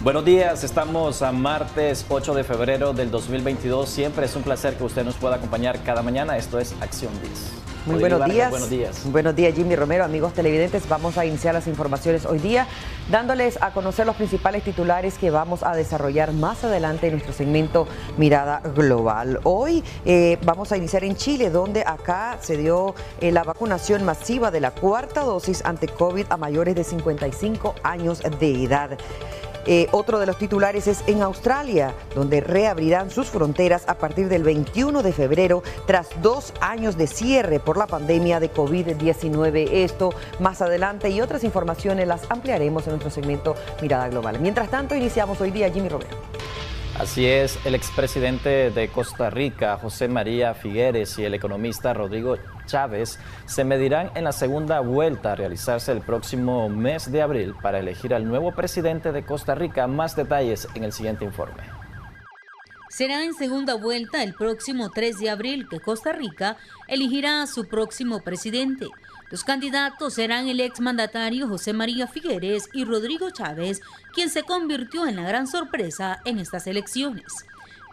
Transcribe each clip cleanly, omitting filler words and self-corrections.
Buenos días, estamos a martes 8 de febrero del 2022. Siempre es un placer que usted nos pueda acompañar cada mañana. Esto es Acción 10. Muy buenos días. Buenos días. Buenos días, Jimmy Romero, amigos televidentes. Vamos a iniciar las informaciones hoy día dándoles a conocer los principales titulares que vamos a desarrollar más adelante en nuestro segmento Mirada Global. Hoy vamos a iniciar en Chile, donde acá se dio la vacunación masiva de la cuarta dosis ante COVID a mayores de 55 años de edad. Otro de los titulares es en Australia, donde reabrirán sus fronteras a partir del 21 de febrero tras 2 años de cierre por la pandemia de COVID-19. Esto más adelante y otras informaciones las ampliaremos en nuestro segmento Mirada Global. Mientras tanto, iniciamos hoy día, Jimmy Romero. Así es, el expresidente de Costa Rica, José María Figueres, y el economista Rodrigo Chávez se medirán en la segunda vuelta a realizarse el próximo mes de abril para elegir al nuevo presidente de Costa Rica. Más detalles en el siguiente informe. Será en segunda vuelta el próximo 3 de abril que Costa Rica elegirá a su próximo presidente. Los candidatos serán el exmandatario José María Figueres y Rodrigo Chávez, quien se convirtió en la gran sorpresa en estas elecciones.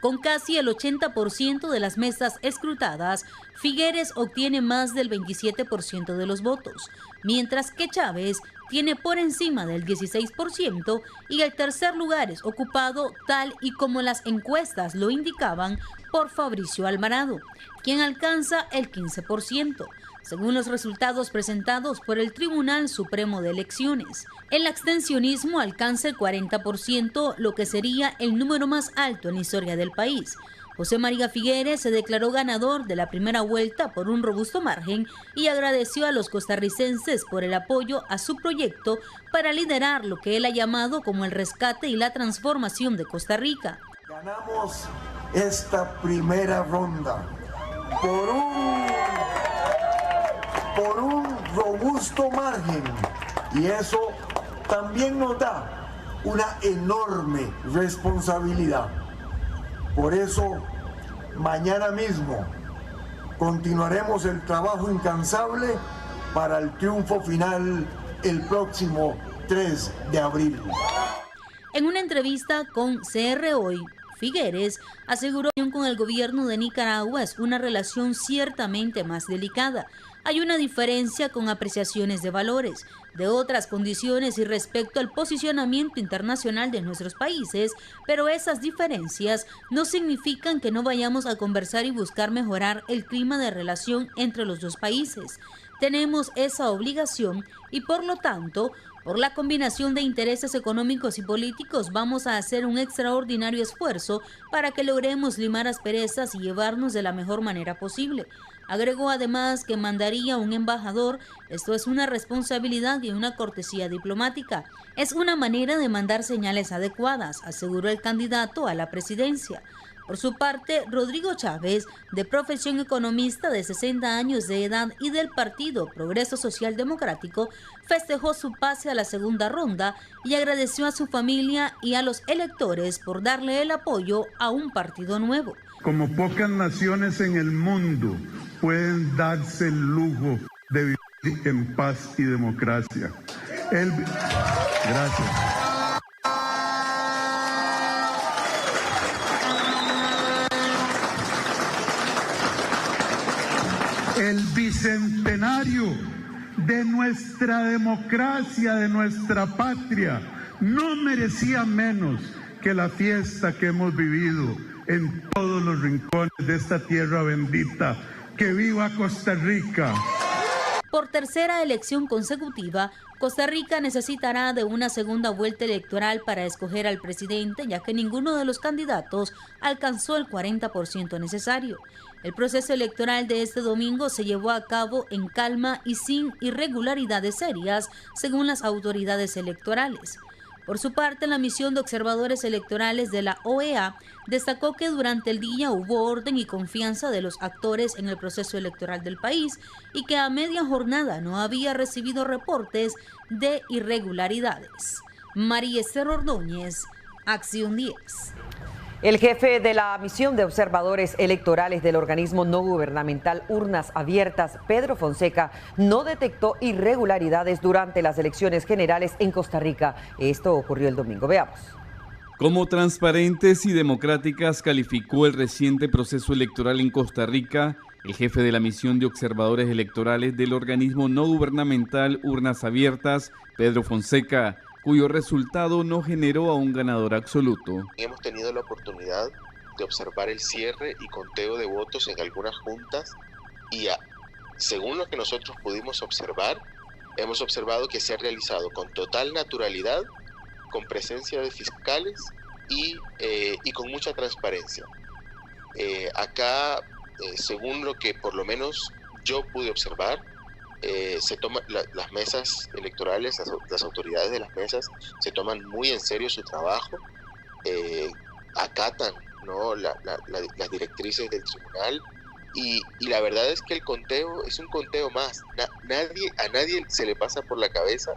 Con casi el 80% de las mesas escrutadas, Figueres obtiene más del 27% de los votos, mientras que Chávez tiene por encima del 16% y el tercer lugar es ocupado, tal y como las encuestas lo indicaban, por Fabricio Alvarado, quien alcanza el 15%. Según los resultados presentados por el Tribunal Supremo de Elecciones. El abstencionismo alcanza el 40%, lo que sería el número más alto en la historia del país. José María Figueres se declaró ganador de la primera vuelta por un robusto margen y agradeció a los costarricenses por el apoyo a su proyecto para liderar lo que él ha llamado como el rescate y la transformación de Costa Rica. Ganamos esta primera ronda por un robusto margen, y eso también nos da una enorme responsabilidad. Por eso, mañana mismo continuaremos el trabajo incansable para el triunfo final el próximo 3 de abril. En una entrevista con CR Hoy, Figueres aseguró que con el gobierno de Nicaragua es una relación ciertamente más delicada. Hay una diferencia con apreciaciones de valores, de otras condiciones y respecto al posicionamiento internacional de nuestros países, pero esas diferencias no significan que no vayamos a conversar y buscar mejorar el clima de relación entre los dos países. Tenemos esa obligación y por lo tanto, por la combinación de intereses económicos y políticos, vamos a hacer un extraordinario esfuerzo para que logremos limar asperezas y llevarnos de la mejor manera posible. Agregó además que mandaría un embajador. Esto es una responsabilidad y una cortesía diplomática. Es una manera de mandar señales adecuadas, aseguró el candidato a la presidencia. Por su parte, Rodrigo Chávez, de profesión economista de 60 años de edad y del partido Progreso Social Democrático, festejó su pase a la segunda ronda y agradeció a su familia y a los electores por darle el apoyo a un partido nuevo. Como pocas naciones en el mundo pueden darse el lujo de vivir en paz y democracia. Gracias. El bicentenario de nuestra democracia, de nuestra patria, no merecía menos que la fiesta que hemos vivido en todos los rincones de esta tierra bendita. ¡Que viva Costa Rica! Por tercera elección consecutiva, Costa Rica necesitará de una segunda vuelta electoral para escoger al presidente, ya que ninguno de los candidatos alcanzó el 40% necesario. El proceso electoral de este domingo se llevó a cabo en calma y sin irregularidades serias, según las autoridades electorales. Por su parte, la misión de observadores electorales de la OEA destacó que durante el día hubo orden y confianza de los actores en el proceso electoral del país y que a media jornada no había recibido reportes de irregularidades. María Esther Ordóñez, Acción 10. El jefe de la misión de observadores electorales del organismo no gubernamental Urnas Abiertas, Pedro Fonseca, no detectó irregularidades durante las elecciones generales en Costa Rica. Esto ocurrió el domingo. Veamos. Como transparentes y democráticas calificó el reciente proceso electoral en Costa Rica el jefe de la misión de observadores electorales del organismo no gubernamental Urnas Abiertas, Pedro Fonseca, cuyo resultado no generó a un ganador absoluto. Hemos tenido la oportunidad de observar el cierre y conteo de votos en algunas juntas y según lo que nosotros pudimos observar, hemos observado que se ha realizado con total naturalidad, con presencia de fiscales y con mucha transparencia. Acá, según lo que por lo menos yo pude observar, se toman las mesas electorales, las autoridades de las mesas se toman muy en serio su trabajo, acatan, ¿no?, las directrices del tribunal y la verdad es que el conteo es un conteo más. A nadie se le pasa por la cabeza,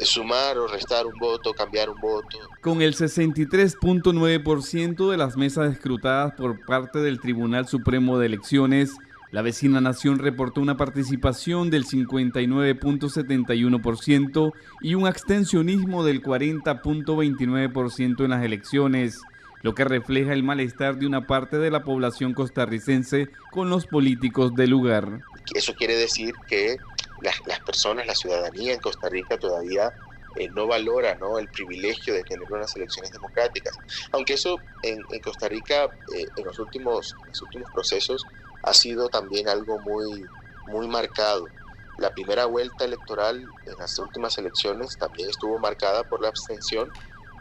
sumar o restar un voto, cambiar un voto. Con el 63.9% de las mesas escrutadas por parte del Tribunal Supremo de Elecciones, la vecina nación reportó una participación del 59.71% y un abstencionismo del 40.29% en las elecciones, lo que refleja el malestar de una parte de la población costarricense con los políticos del lugar. Eso quiere decir que las personas, la ciudadanía en Costa Rica todavía no valora, ¿no?, el privilegio de tener unas elecciones democráticas. Aunque eso en Costa Rica en los últimos procesos ha sido también algo muy, muy marcado. La primera vuelta electoral en las últimas elecciones también estuvo marcada por la abstención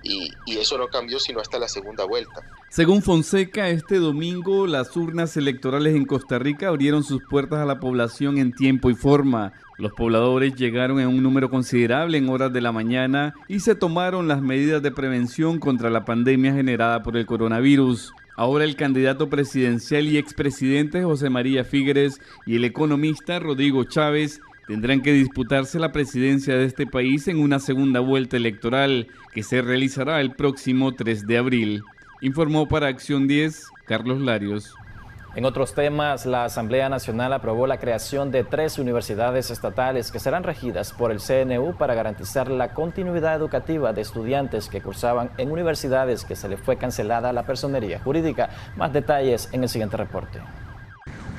y eso no cambió sino hasta la segunda vuelta. Según Fonseca, este domingo las urnas electorales en Costa Rica abrieron sus puertas a la población en tiempo y forma. Los pobladores llegaron en un número considerable en horas de la mañana y se tomaron las medidas de prevención contra la pandemia generada por el coronavirus. Ahora el candidato presidencial y expresidente José María Figueres y el economista Rodrigo Chávez tendrán que disputarse la presidencia de este país en una segunda vuelta electoral que se realizará el próximo 3 de abril. Informó para Acción 10, Carlos Larios. En otros temas, la Asamblea Nacional aprobó la creación de 3 universidades estatales que serán regidas por el CNU para garantizar la continuidad educativa de estudiantes que cursaban en universidades que se les fue cancelada la personería jurídica. Más detalles en el siguiente reporte.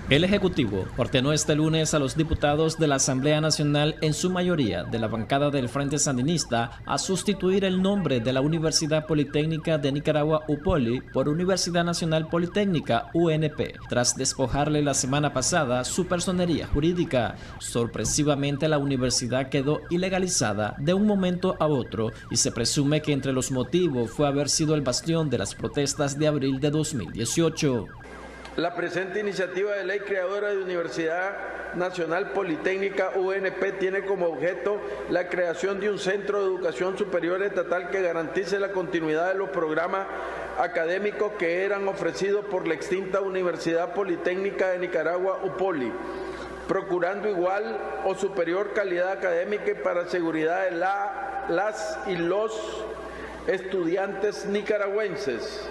El Ejecutivo ordenó este lunes a los diputados de la Asamblea Nacional, en su mayoría de la bancada del Frente Sandinista, a sustituir el nombre de la Universidad Politécnica de Nicaragua, UPOLI, por Universidad Nacional Politécnica, UNP, tras despojarle la semana pasada su personería jurídica. Sorpresivamente, la universidad quedó ilegalizada de un momento a otro y se presume que entre los motivos fue haber sido el bastión de las protestas de abril de 2018. La presente iniciativa de ley creadora de Universidad Nacional Politécnica UNP tiene como objeto la creación de un centro de educación superior estatal que garantice la continuidad de los programas académicos que eran ofrecidos por la extinta Universidad Politécnica de Nicaragua, UPOLI, procurando igual o superior calidad académica y para seguridad de las y los estudiantes nicaragüenses.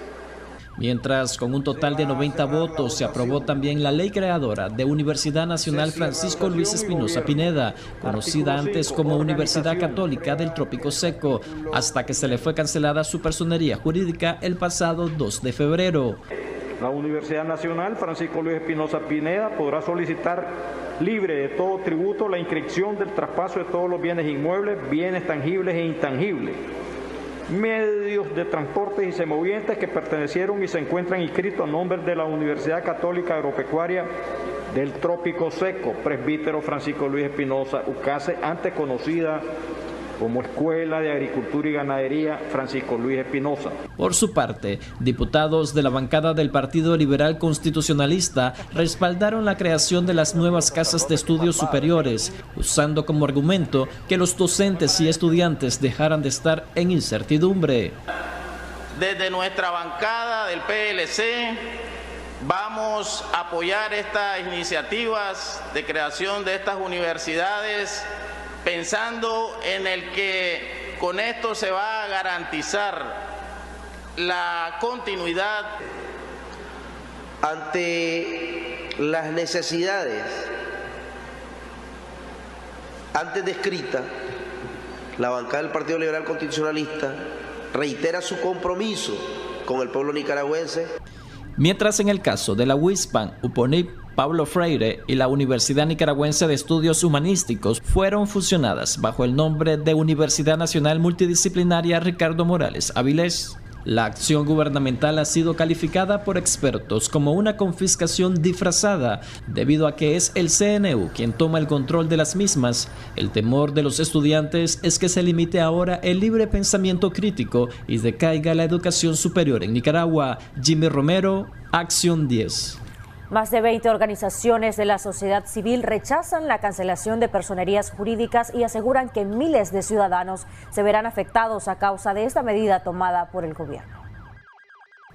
Mientras, con un total de 90 votos, se aprobó también la ley creadora de Universidad Nacional Francisco Luis Espinosa Pineda, conocida antes como Universidad Católica del Trópico Seco, hasta que se le fue cancelada su personería jurídica el pasado 2 de febrero. La Universidad Nacional Francisco Luis Espinosa Pineda podrá solicitar libre de todo tributo la inscripción del traspaso de todos los bienes inmuebles, bienes tangibles e intangibles, medios de transporte y semovientes que pertenecieron y se encuentran inscritos a nombre de la Universidad Católica Agropecuaria del Trópico Seco, Presbítero Francisco Luis Espinosa UCASE, antes conocida como Escuela de Agricultura y Ganadería Francisco Luis Espinosa. Por su parte, diputados de la bancada del Partido Liberal Constitucionalista respaldaron la creación de las nuevas casas de estudios superiores, usando como argumento que los docentes y estudiantes dejaran de estar en incertidumbre. Desde nuestra bancada del PLC vamos a apoyar estas iniciativas de creación de estas universidades, pensando en el que con esto se va a garantizar la continuidad. Ante las necesidades antes descritas, la bancada del Partido Liberal Constitucionalista reitera su compromiso con el pueblo nicaragüense. Mientras en el caso de la UISPAN, UPONIP, Pablo Freire y la Universidad Nicaragüense de Estudios Humanísticos fueron fusionadas bajo el nombre de Universidad Nacional Multidisciplinaria Ricardo Morales Avilés. La acción gubernamental ha sido calificada por expertos como una confiscación disfrazada debido a que es el CNU quien toma el control de las mismas. El temor de los estudiantes es que se limite ahora el libre pensamiento crítico y decaiga la educación superior en Nicaragua. Jimmy Romero, Acción 10. Más de 20 organizaciones de la sociedad civil rechazan la cancelación de personerías jurídicas y aseguran que miles de ciudadanos se verán afectados a causa de esta medida tomada por el gobierno.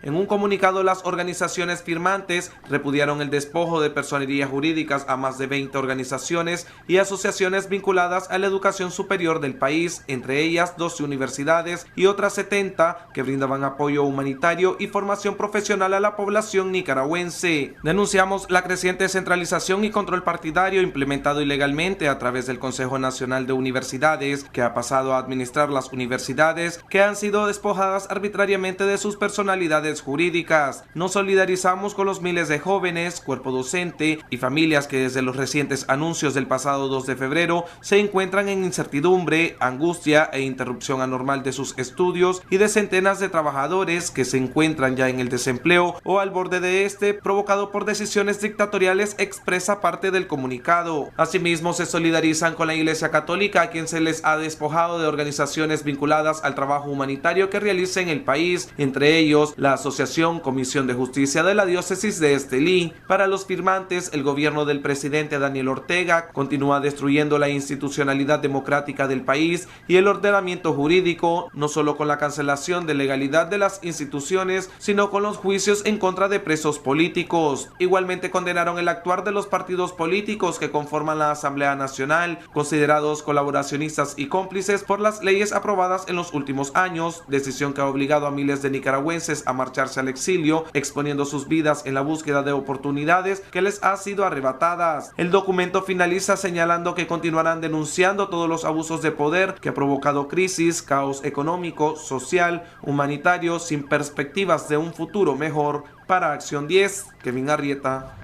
En un comunicado, las organizaciones firmantes repudiaron el despojo de personerías jurídicas a más de 20 organizaciones y asociaciones vinculadas a la educación superior del país, entre ellas 12 universidades y otras 70 que brindaban apoyo humanitario y formación profesional a la población nicaragüense. Denunciamos la creciente centralización y control partidario implementado ilegalmente a través del Consejo Nacional de Universidades, que ha pasado a administrar las universidades que han sido despojadas arbitrariamente de sus personalidades jurídicas. Nos solidarizamos con los miles de jóvenes, cuerpo docente y familias que desde los recientes anuncios del pasado 2 de febrero se encuentran en incertidumbre, angustia e interrupción anormal de sus estudios, y de centenas de trabajadores que se encuentran ya en el desempleo o al borde de este, provocado por decisiones dictatoriales, expresa parte del comunicado. Asimismo, se solidarizan con la Iglesia Católica, a quien se les ha despojado de organizaciones vinculadas al trabajo humanitario que realiza en el país, entre ellos la Asociación Comisión de Justicia de la Diócesis de Estelí. Para los firmantes, el gobierno del presidente Daniel Ortega continúa destruyendo la institucionalidad democrática del país y el ordenamiento jurídico, no solo con la cancelación de legalidad de las instituciones, sino con los juicios en contra de presos políticos. Igualmente condenaron el actuar de los partidos políticos que conforman la Asamblea Nacional, considerados colaboracionistas y cómplices por las leyes aprobadas en los últimos años, decisión que ha obligado a miles de nicaragüenses a marcharse al exilio, exponiendo sus vidas en la búsqueda de oportunidades que les han sido arrebatadas. El documento finaliza señalando que continuarán denunciando todos los abusos de poder que ha provocado crisis, caos económico, social, humanitario, sin perspectivas de un futuro mejor. Para Acción 10, Kevin Arrieta.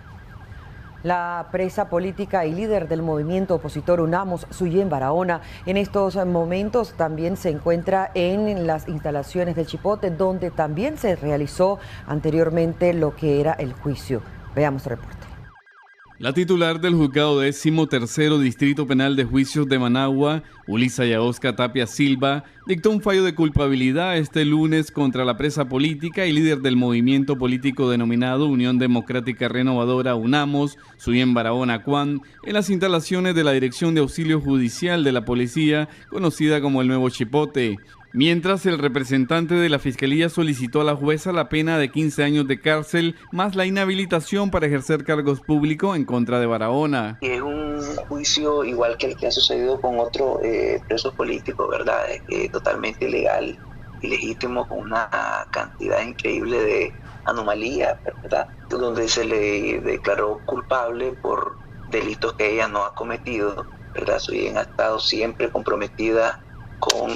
La presa política y líder del movimiento opositor UNAMOS, Suyen Barahona, en estos momentos también se encuentra en las instalaciones del Chipote, donde también se realizó anteriormente lo que era el juicio. Veamos el reporte. La titular del juzgado 13º Distrito Penal de Juicios de Managua, Ulisa Yaosca Tapia Silva, dictó un fallo de culpabilidad este lunes contra la presa política y líder del movimiento político denominado Unión Democrática Renovadora UNAMOS, Suyen Barahona Cuán, en las instalaciones de la Dirección de Auxilio Judicial de la Policía, conocida como el Nuevo Chipote. Mientras, el representante de la Fiscalía solicitó a la jueza la pena de 15 años de cárcel más la inhabilitación para ejercer cargos públicos en contra de Barahona. Es un juicio igual que el que ha sucedido con otros presos políticos, ¿verdad? Totalmente ilegal, ilegítimo, con una cantidad increíble de anomalías, ¿verdad? Donde se le declaró culpable por delitos que ella no ha cometido, ¿verdad? Suyen ha estado siempre comprometida con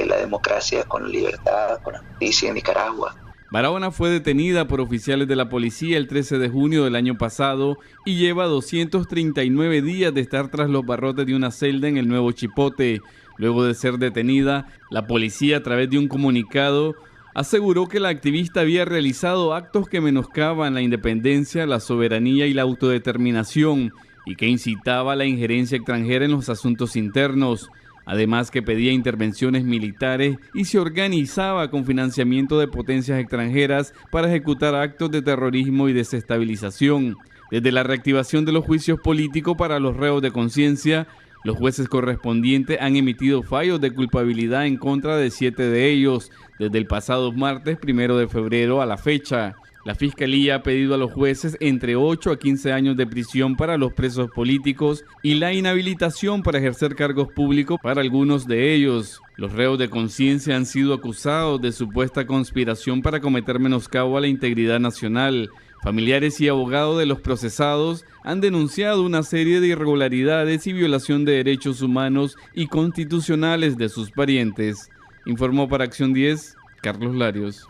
la democracia, con la libertad, con la justicia en Nicaragua. Barahona fue detenida por oficiales de la policía el 13 de junio del año pasado y lleva 239 días de estar tras los barrotes de una celda en el Nuevo Chipote. Luego de ser detenida, la policía, a través de un comunicado, aseguró que la activista había realizado actos que menoscaban la independencia, la soberanía y la autodeterminación y que incitaba a la injerencia extranjera en los asuntos internos. Además, que pedía intervenciones militares y se organizaba con financiamiento de potencias extranjeras para ejecutar actos de terrorismo y desestabilización. Desde la reactivación de los juicios políticos para los reos de conciencia, los jueces correspondientes han emitido fallos de culpabilidad en contra de 7 de ellos, desde el pasado martes 1 de febrero a la fecha. La Fiscalía ha pedido a los jueces entre 8 a 15 años de prisión para los presos políticos y la inhabilitación para ejercer cargos públicos para algunos de ellos. Los reos de conciencia han sido acusados de supuesta conspiración para cometer menoscabo a la integridad nacional, Familiares y abogados de los procesados han denunciado una serie de irregularidades y violación de derechos humanos y constitucionales de sus parientes. Informó para Acción 10, Carlos Larios.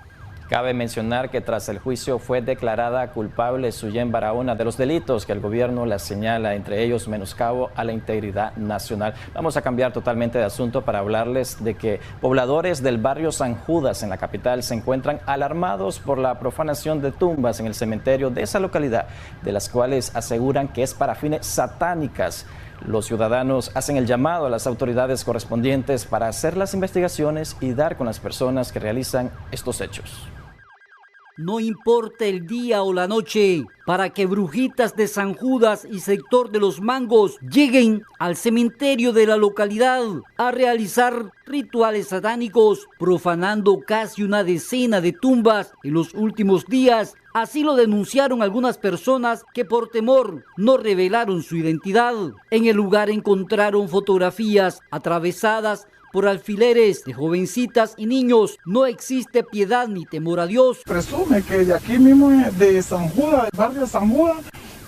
Cabe mencionar que tras el juicio fue declarada culpable Suyen Barahona de los delitos que el gobierno la señala, entre ellos menoscabo a la integridad nacional. Vamos a cambiar totalmente de asunto para hablarles de que pobladores del barrio San Judas en la capital se encuentran alarmados por la profanación de tumbas en el cementerio de esa localidad, de las cuales aseguran que es para fines satánicas. Los ciudadanos hacen el llamado a las autoridades correspondientes para hacer las investigaciones y dar con las personas que realizan estos hechos. No importa el día o la noche, para que brujitas de San Judas y sector de Los Mangos lleguen al cementerio de la localidad a realizar rituales satánicos, profanando casi una decena de tumbas en los últimos días. Así lo denunciaron algunas personas que por temor no revelaron su identidad. En el lugar encontraron fotografías atravesadas por alfileres de jovencitas y niños. No existe piedad ni temor a Dios. Presume que de aquí mismo es de San Judas, del barrio de San Judas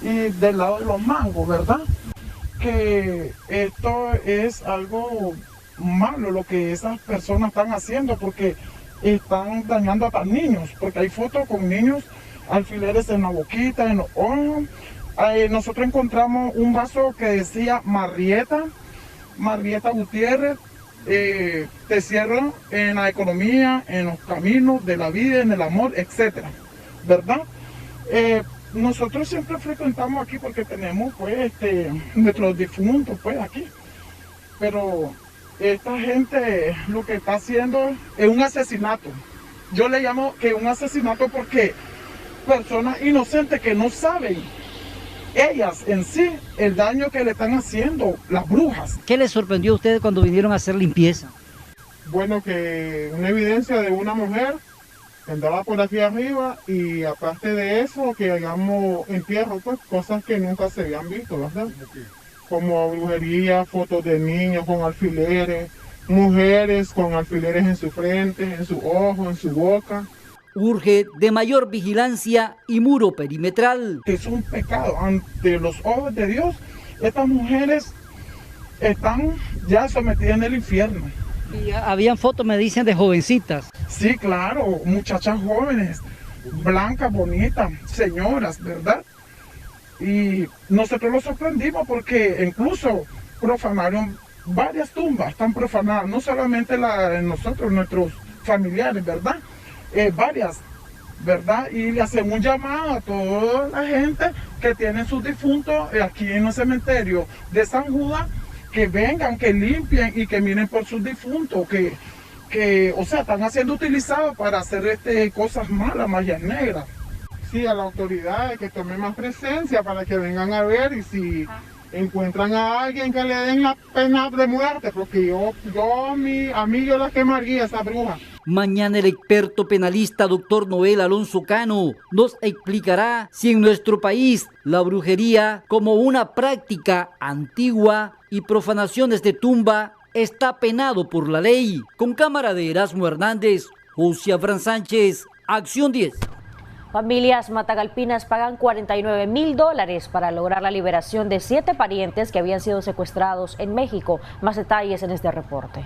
y del lado de Los Mangos, ¿verdad? Que esto es algo malo lo que esas personas están haciendo, porque están dañando a los niños, porque hay fotos con niños alfileres en la boquita, en los ojos. Nosotros encontramos un vaso que decía Marieta Gutiérrez, te cierran en la economía, en los caminos de la vida, en el amor, etcétera, ¿verdad? Nosotros siempre frecuentamos aquí porque tenemos pues nuestros difuntos pues aquí, pero esta gente lo que está haciendo es un asesinato. Yo le llamo que un asesinato porque personas inocentes que no saben ellas en sí el daño que le están haciendo las brujas. ¿Qué les sorprendió a ustedes cuando vinieron a hacer limpieza? Bueno, que una evidencia de una mujer que andaba por aquí arriba, y aparte de eso que hagamos entierro, pues cosas que nunca se habían visto, ¿verdad? Como brujería, fotos de niños con alfileres, mujeres con alfileres en su frente, en su ojo, en su boca. Urge de mayor vigilancia y muro perimetral. Es un pecado ante los ojos de Dios. Estas mujeres están ya sometidas en el infierno. Y habían fotos, me dicen, de jovencitas. Sí, claro, muchachas jóvenes, blancas, bonitas, señoras, ¿verdad? Y nosotros los sorprendimos porque incluso profanaron varias tumbas, están profanadas, no solamente la de nosotros, nuestros familiares, ¿verdad? Varias, ¿verdad? Y le hacemos un llamado a toda la gente que tiene sus difuntos aquí en el cementerio de San Judas, que vengan, que limpien y que miren por sus difuntos, que o sea, están siendo utilizados para hacer cosas malas, magias negras. Sí, a las autoridades que tomen más presencia para que vengan a ver, y si encuentran a alguien que le den la pena de muerte, porque a mí yo la quemaría esa bruja. Mañana el experto penalista Dr. Noel Alonso Cano nos explicará si en nuestro país la brujería, como una práctica antigua y profanaciones de tumba, está penado por la ley. Con cámara de Erasmo Hernández, José Afran Sánchez, Acción 10. Familias matagalpinas pagan $49,000 para lograr la liberación de 7 parientes que habían sido secuestrados en México. Más detalles en este reporte.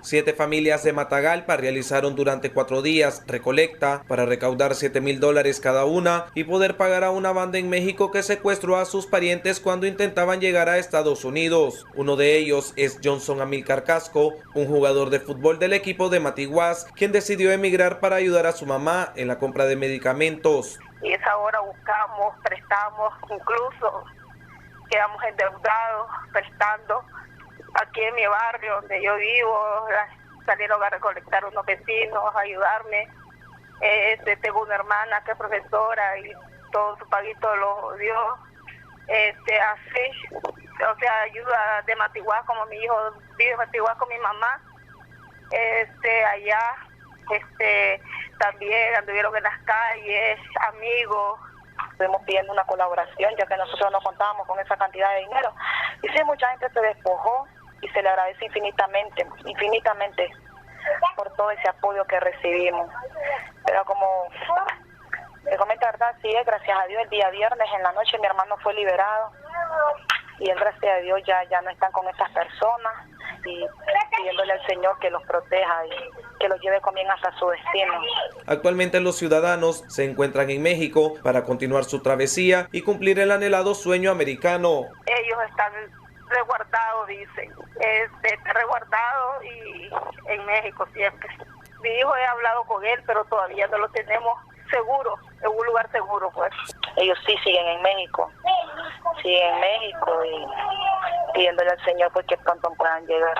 7 familias de Matagalpa realizaron durante 4 días recolecta para recaudar $7,000 cada una y poder pagar a una banda en México que secuestró a sus parientes cuando intentaban llegar a Estados Unidos. Uno de ellos es Johnson Amílcar Casco, un jugador de fútbol del equipo de Matiguás, quien decidió emigrar para ayudar a su mamá en la compra de medicamentos. Y esa hora buscamos, prestamos, incluso quedamos endeudados, prestando. Aquí en mi barrio donde yo vivo, salieron a recolectar unos vecinos, a ayudarme. Tengo una hermana que es profesora y todo su paguito lo dio. Así, o sea, ayuda de Matiguás, como mi hijo vive en Matiguás con mi mamá. Allá, también anduvieron en las calles, amigos. Estuvimos pidiendo una colaboración, ya que nosotros no contábamos con esa cantidad de dinero. Y sí, mucha gente se despojó y se le agradece infinitamente por todo ese apoyo que recibimos. Pero como Le comento la verdad, sí, gracias a Dios, el día viernes en la noche mi hermano fue liberado y él, gracias a Dios, ya no están con esas personas, y pidiéndole al Señor que los proteja y que los lleve con bien hasta su destino. Actualmente los ciudadanos se encuentran en México para continuar su travesía y cumplir el anhelado sueño americano. Ellos están resguardados, dicen, resguardados y en México siempre. Mi hijo, he hablado con él, pero todavía no lo tenemos seguro, en un lugar seguro, pues. Ellos sí siguen en México y pidiéndole al Señor pues que pronto puedan llegar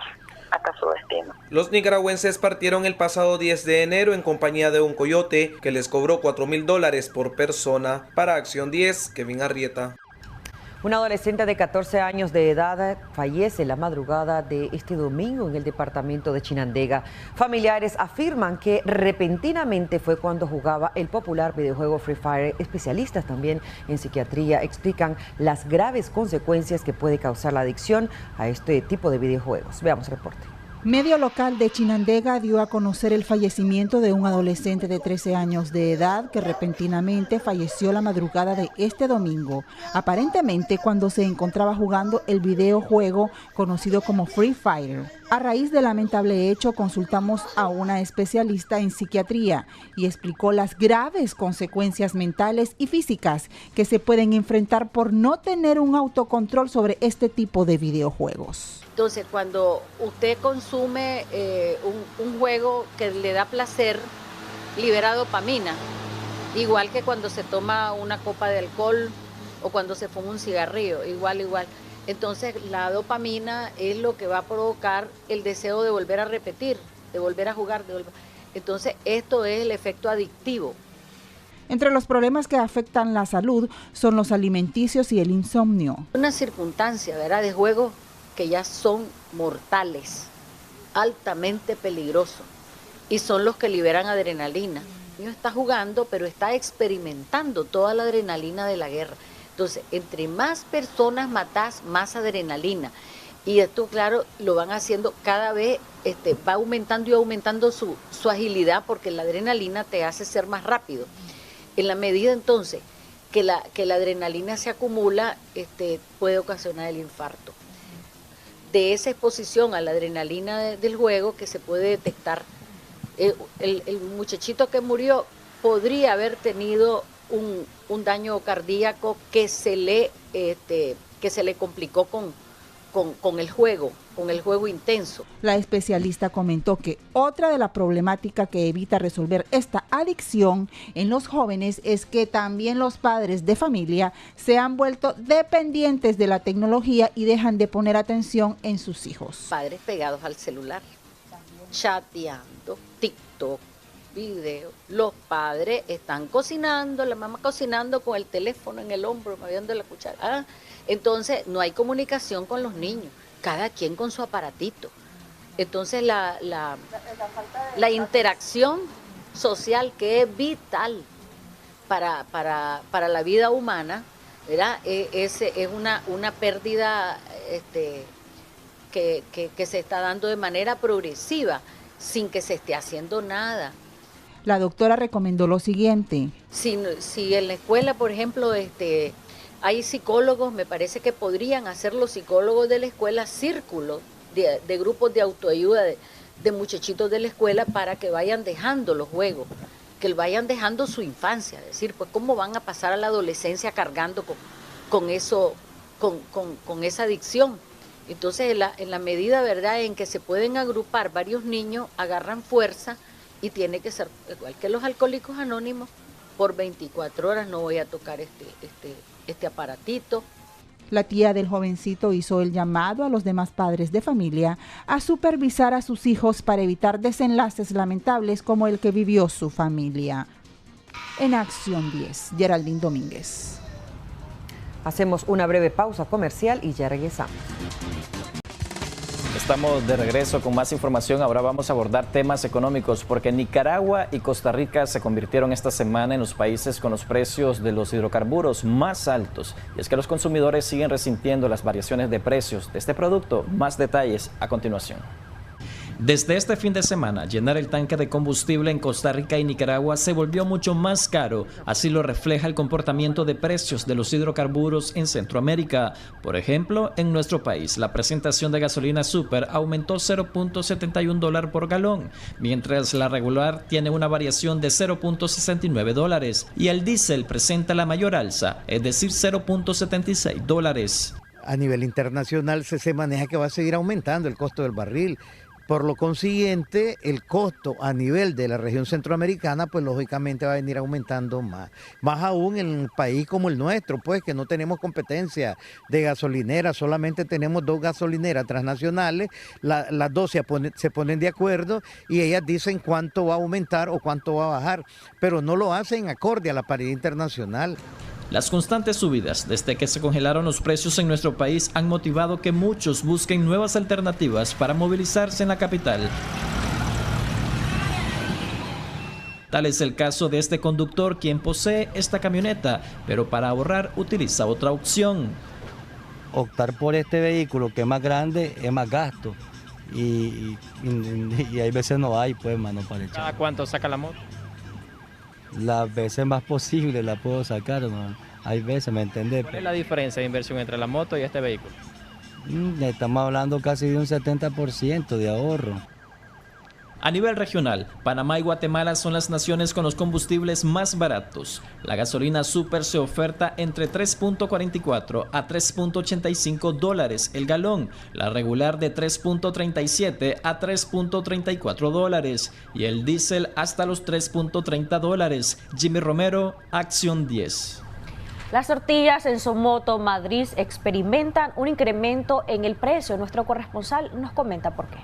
hasta su destino. Los nicaragüenses partieron el pasado 10 de enero en compañía de un coyote que les cobró $4,000 por persona. Para Acción 10, Kevin Arrieta. Un adolescente de 14 años de edad fallece la madrugada de este domingo en el departamento de Chinandega. Familiares afirman que repentinamente fue cuando jugaba el popular videojuego Free Fire. Especialistas también en psiquiatría explican las graves consecuencias que puede causar la adicción a este tipo de videojuegos. Veamos el reporte. Medio local de Chinandega dio a conocer el fallecimiento de un adolescente de 13 años de edad que repentinamente falleció la madrugada de este domingo, aparentemente cuando se encontraba jugando el videojuego conocido como Free Fire. A raíz del lamentable hecho, consultamos a una especialista en psiquiatría y explicó las graves consecuencias mentales y físicas que se pueden enfrentar por no tener un autocontrol sobre este tipo de videojuegos. Entonces, cuando usted consume un juego que le da placer, libera dopamina, igual que cuando se toma una copa de alcohol o cuando se fuma un cigarrillo, igual. Entonces, la dopamina es lo que va a provocar el deseo de volver a repetir, de volver a jugar. Entonces, esto es el efecto adictivo. Entre los problemas que afectan la salud son los alimenticios y el insomnio. Una circunstancia, ¿verdad?, de juegos que ya son mortales, altamente peligrosos, y son los que liberan adrenalina. El niño está jugando, pero está experimentando toda la adrenalina de la guerra. Entonces, entre más personas matás, más adrenalina. Y esto, claro, lo van haciendo cada vez, va aumentando y aumentando su agilidad, porque la adrenalina te hace ser más rápido. En la medida, entonces, que la adrenalina se acumula, puede ocasionar el infarto. De esa exposición a la adrenalina del juego que se puede detectar, el muchachito que murió podría haber tenido un daño cardíaco que se le complicó con el juego intenso. La especialista comentó que otra de las problemáticas que evita resolver esta adicción en los jóvenes es que también los padres de familia se han vuelto dependientes de la tecnología y dejan de poner atención en sus hijos. Padres pegados al celular, chateando, TikTok, video. Los padres están cocinando, la mamá cocinando con el teléfono en el hombro, moviendo la cuchara. Entonces no hay comunicación con los niños, cada quien con su aparatito. Entonces la interacción social, que es vital para la vida humana, ¿verdad?, es una pérdida que se está dando de manera progresiva, sin que se esté haciendo nada. La doctora recomendó lo siguiente. Si en la escuela, por ejemplo, hay psicólogos, me parece que podrían hacer los psicólogos de la escuela círculos de grupos de autoayuda de muchachitos de la escuela, para que vayan dejando los juegos, que vayan dejando su infancia, es decir, pues cómo van a pasar a la adolescencia cargando con esa adicción. Entonces, en la medida, ¿verdad?, en que se pueden agrupar varios niños, agarran fuerza, y tiene que ser igual que los alcohólicos anónimos, por 24 horas no voy a tocar este aparatito. La tía del jovencito hizo el llamado a los demás padres de familia a supervisar a sus hijos para evitar desenlaces lamentables como el que vivió su familia. En Acción 10, Geraldine Domínguez. Hacemos una breve pausa comercial y ya regresamos. Estamos de regreso con más información. Ahora vamos a abordar temas económicos, porque Nicaragua y Costa Rica se convirtieron esta semana en los países con los precios de los hidrocarburos más altos. Y es que los consumidores siguen resintiendo las variaciones de precios de este producto. Más detalles a continuación. Desde este fin de semana, llenar el tanque de combustible en Costa Rica y Nicaragua se volvió mucho más caro. Así lo refleja el comportamiento de precios de los hidrocarburos en Centroamérica. Por ejemplo, en nuestro país, la presentación de gasolina super aumentó $0.71 por galón, mientras la regular tiene una variación de $0.69 y el diésel presenta la mayor alza, es decir, $0.76. A nivel internacional se maneja que va a seguir aumentando el costo del barril. Por lo consiguiente, el costo a nivel de la región centroamericana, pues lógicamente va a venir aumentando más. Más aún en un país como el nuestro, pues que no tenemos competencia de gasolineras, solamente tenemos 2 gasolineras transnacionales, las dos se ponen de acuerdo y ellas dicen cuánto va a aumentar o cuánto va a bajar, pero no lo hacen acorde a la paridad internacional. Las constantes subidas desde que se congelaron los precios en nuestro país han motivado que muchos busquen nuevas alternativas para movilizarse en la capital. Tal es el caso de este conductor, quien posee esta camioneta, pero para ahorrar utiliza otra opción. Optar por este vehículo que es más grande es más gasto y hay veces no hay, pues, mano, para echar. ¿Cada cuánto saca la moto? Las veces más posible la puedo sacar, ¿no? Hay veces, ¿me entendés? ¿Cuál es la diferencia de inversión entre la moto y este vehículo? Estamos hablando casi de un 70% de ahorro. A nivel regional, Panamá y Guatemala son las naciones con los combustibles más baratos. La gasolina super se oferta entre $3.44 a $3.85 el galón, la regular de $3.37 a $3.34 y el diésel hasta los $3.30. Jimmy Romero, Acción 10. Las tortillas en Somoto, Madrid, experimentan un incremento en el precio. Nuestro corresponsal nos comenta por qué.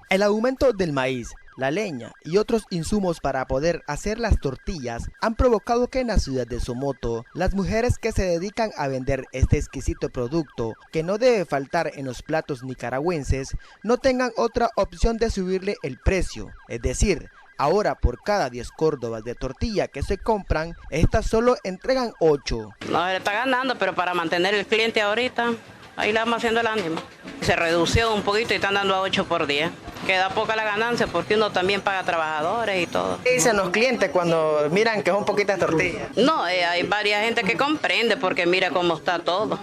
El aumento del maíz, la leña y otros insumos para poder hacer las tortillas han provocado que en la ciudad de Somoto, las mujeres que se dedican a vender este exquisito producto, que no debe faltar en los platos nicaragüenses, no tengan otra opción de subirle el precio. Es decir, ahora por cada 10 córdobas de tortilla que se compran, estas solo entregan 8. No, él está ganando, pero para mantener el cliente ahorita, ahí le vamos haciendo el ánimo. Se redució un poquito y están dando a 8 por día. Queda poca la ganancia porque uno también paga trabajadores y todo. ¿Qué dicen los clientes cuando miran que son poquitas tortillas? No, hay varias gente que comprende porque mira cómo está todo.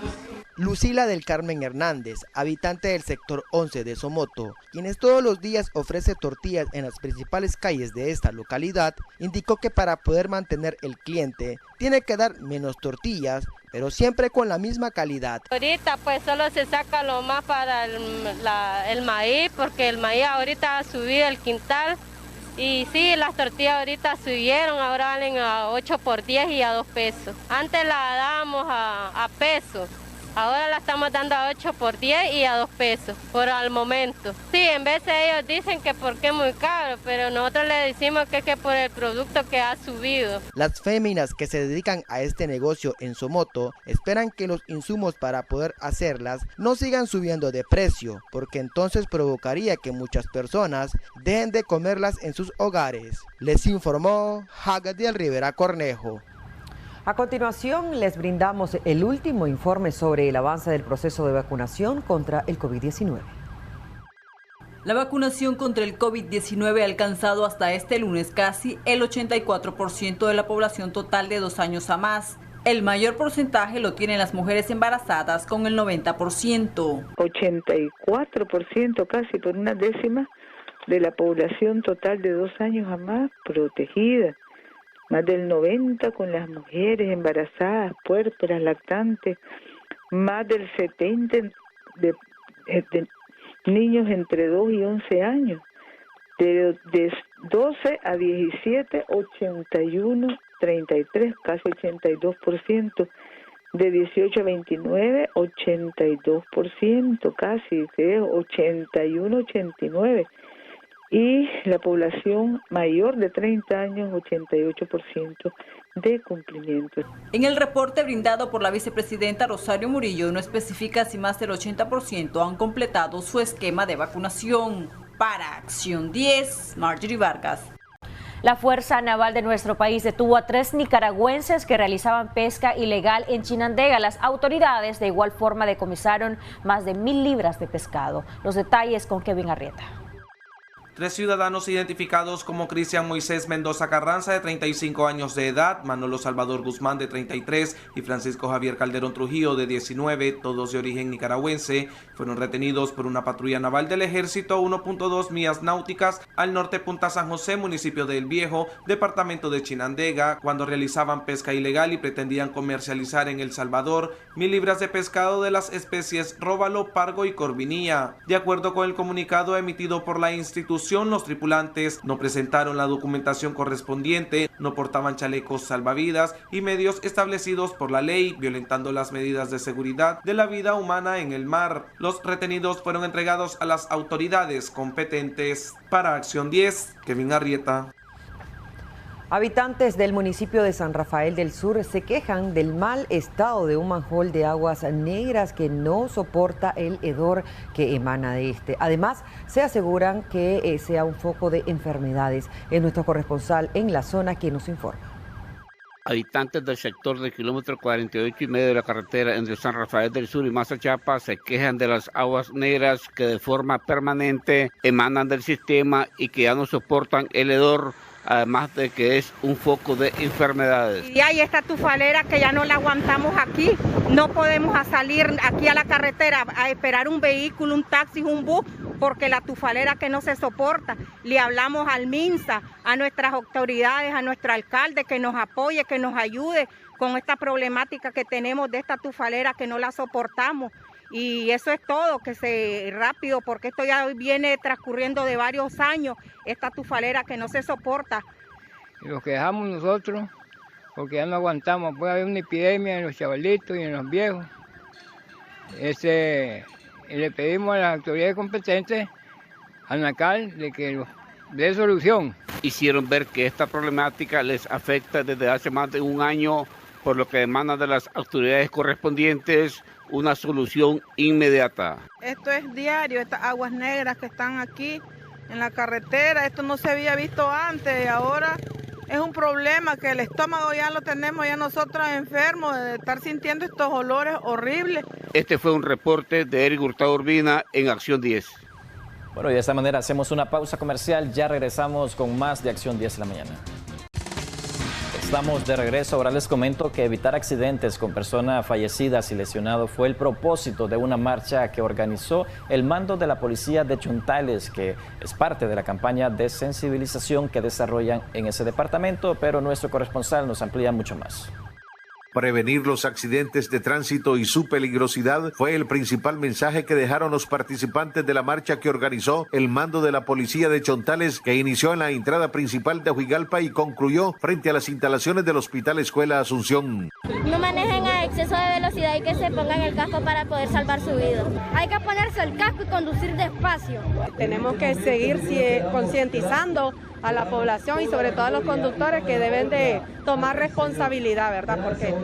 Lucila del Carmen Hernández, habitante del sector 11 de Somoto, quienes todos los días ofrece tortillas en las principales calles de esta localidad, indicó que para poder mantener el cliente tiene que dar menos tortillas, pero siempre con la misma calidad. Ahorita pues solo se saca lo más para el maíz, porque el maíz ahorita ha subido el quintal. Y sí, las tortillas ahorita subieron, ahora valen a 8 por 10 y a 2 pesos. Antes la dábamos a pesos. Ahora la estamos dando a 8 por 10 y a 2 pesos por al momento. Sí, en vez de ellos dicen que porque es muy caro, pero nosotros le decimos que es que por el producto que ha subido. Las féminas que se dedican a este negocio en Somoto esperan que los insumos para poder hacerlas no sigan subiendo de precio, porque entonces provocaría que muchas personas dejen de comerlas en sus hogares. Les informó Hagadiel Rivera Cornejo. A continuación, les brindamos el último informe sobre el avance del proceso de vacunación contra el COVID-19. La vacunación contra el COVID-19 ha alcanzado hasta este lunes casi el 84% de la población total de 2 años a más. El mayor porcentaje lo tienen las mujeres embarazadas con el 90%. 84%, casi por una décima de la población total de 2 años a más protegida. Más del 90% con las mujeres embarazadas, puérperas, lactantes, más del 70% de niños entre 2 y 11 años, de 12 a 17, 81, 33, casi 82%, de 18 a 29, 82%, casi, 81, 89%. Y la población mayor de 30 años, 88% de cumplimiento. En el reporte brindado por la vicepresidenta Rosario Murillo no especifica si más del 80% han completado su esquema de vacunación. Para Acción 10, Marjorie Vargas. La Fuerza Naval de nuestro país detuvo a 3 nicaragüenses que realizaban pesca ilegal en Chinandega. Las autoridades de igual forma decomisaron más de 1.000 libras de pescado. Los detalles con Kevin Arrieta. 3 ciudadanos identificados como Cristian Moisés Mendoza Carranza, de 35 años de edad, Manolo Salvador Guzmán, de 33, y Francisco Javier Calderón Trujillo, de 19, todos de origen nicaragüense, fueron retenidos por una patrulla naval del Ejército a 1.2 millas náuticas al norte Punta San José, municipio de El Viejo, departamento de Chinandega, cuando realizaban pesca ilegal y pretendían comercializar en El Salvador 1,000 libras de pescado de las especies róbalo, pargo y corvinilla. De acuerdo con el comunicado emitido por la institución, los tripulantes no presentaron la documentación correspondiente, no portaban chalecos salvavidas y medios establecidos por la ley, violentando las medidas de seguridad de la vida humana en el mar. Los retenidos fueron entregados a las autoridades competentes. Para Acción 10, Kevin Arrieta. Habitantes del municipio de San Rafael del Sur se quejan del mal estado de un manjol de aguas negras que no soporta el hedor que emana de este. Además, se aseguran que sea un foco de enfermedades. Es nuestro corresponsal en la zona quien nos informa. Habitantes del sector del kilómetro 48 y medio de la carretera entre San Rafael del Sur y Mazachapa se quejan de las aguas negras que de forma permanente emanan del sistema y que ya no soportan el hedor, además de que es un foco de enfermedades. Y hay esta tufalera que ya no la aguantamos aquí, no podemos salir aquí a la carretera a esperar un vehículo, un taxi, un bus, porque la tufalera que no se soporta. Le hablamos al MINSA, a nuestras autoridades, a nuestro alcalde que nos apoye, que nos ayude con esta problemática que tenemos de esta tufalera que no la soportamos. Y eso es todo, que se rápido, porque esto ya viene transcurriendo de varios años, esta tufalera que no se soporta. Los que dejamos nosotros, porque ya no aguantamos, puede haber una epidemia en los chavalitos y en los viejos. Le pedimos a las autoridades competentes, al NACAL, de que dé solución. Hicieron ver que esta problemática les afecta desde hace más de un año, por lo que demandan de las autoridades correspondientes una solución inmediata. Esto es diario, estas aguas negras que están aquí en la carretera, esto no se había visto antes y ahora es un problema que el estómago ya lo tenemos ya nosotros enfermos de estar sintiendo estos olores horribles. Este fue un reporte de Eric Hurtado Urbina en Acción 10. Bueno, y de esta manera hacemos una pausa comercial, ya regresamos con más de Acción 10 en la mañana. Estamos de regreso. Ahora les comento que evitar accidentes con personas fallecidas y lesionados fue el propósito de una marcha que organizó el mando de la policía de Chontales, que es parte de la campaña de sensibilización que desarrollan en ese departamento, pero nuestro corresponsal nos amplía mucho más. Prevenir los accidentes de tránsito y su peligrosidad fue el principal mensaje que dejaron los participantes de la marcha que organizó el mando de la policía de Chontales, que inició en la entrada principal de Huigalpa y concluyó frente a las instalaciones del Hospital Escuela Asunción. No manejen a exceso de velocidad y que se pongan el casco para poder salvar su vida. Hay que ponerse el casco y conducir despacio. Tenemos que seguir concientizando a la población y sobre todo a los conductores que deben de tomar responsabilidad, ¿verdad? Porque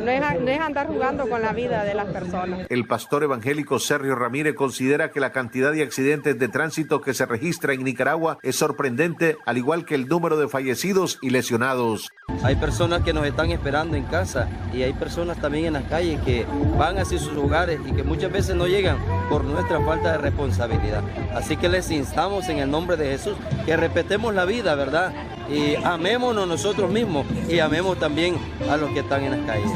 no es andar jugando con la vida de las personas. El pastor evangélico Sergio Ramírez considera que la cantidad de accidentes de tránsito que se registra en Nicaragua es sorprendente, al igual que el número de fallecidos y lesionados. Hay personas que nos están esperando en casa y hay personas también en las calles que van hacia sus hogares y que muchas veces no llegan por nuestra falta de responsabilidad. Así que les instamos en el nombre de Jesús que respetemos la vida, ¿verdad? Y amémonos nosotros mismos y amemos también a los que están en las calles.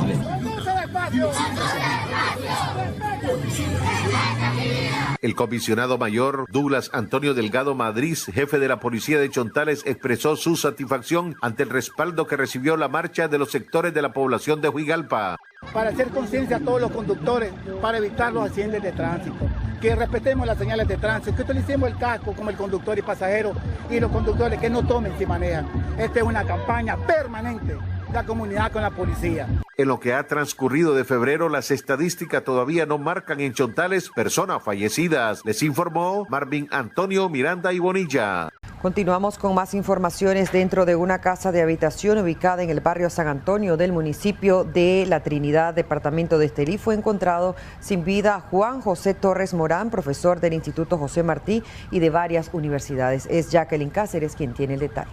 El comisionado mayor Douglas Antonio Delgado Madrid, jefe de la policía de Chontales, expresó su satisfacción ante el respaldo que recibió la marcha de los sectores de la población de Huigalpa. Para hacer conciencia a todos los conductores, para evitar los accidentes de tránsito, que respetemos las señales de tránsito, que utilicemos el casco como el conductor y pasajero y los conductores que no tomen si manejan. Esta es una campaña permanente de la comunidad con la policía. En lo que ha transcurrido de febrero, las estadísticas todavía no marcan en Chontales personas fallecidas. Les informó Marvin Antonio Miranda y Bonilla. Continuamos con más informaciones. Dentro de una casa de habitación ubicada en el barrio San Antonio del municipio de La Trinidad, departamento de Estelí, fue encontrado sin vida Juan José Torres Morán, profesor del Instituto José Martí y de varias universidades. Es Jacqueline Cáceres quien tiene el detalle.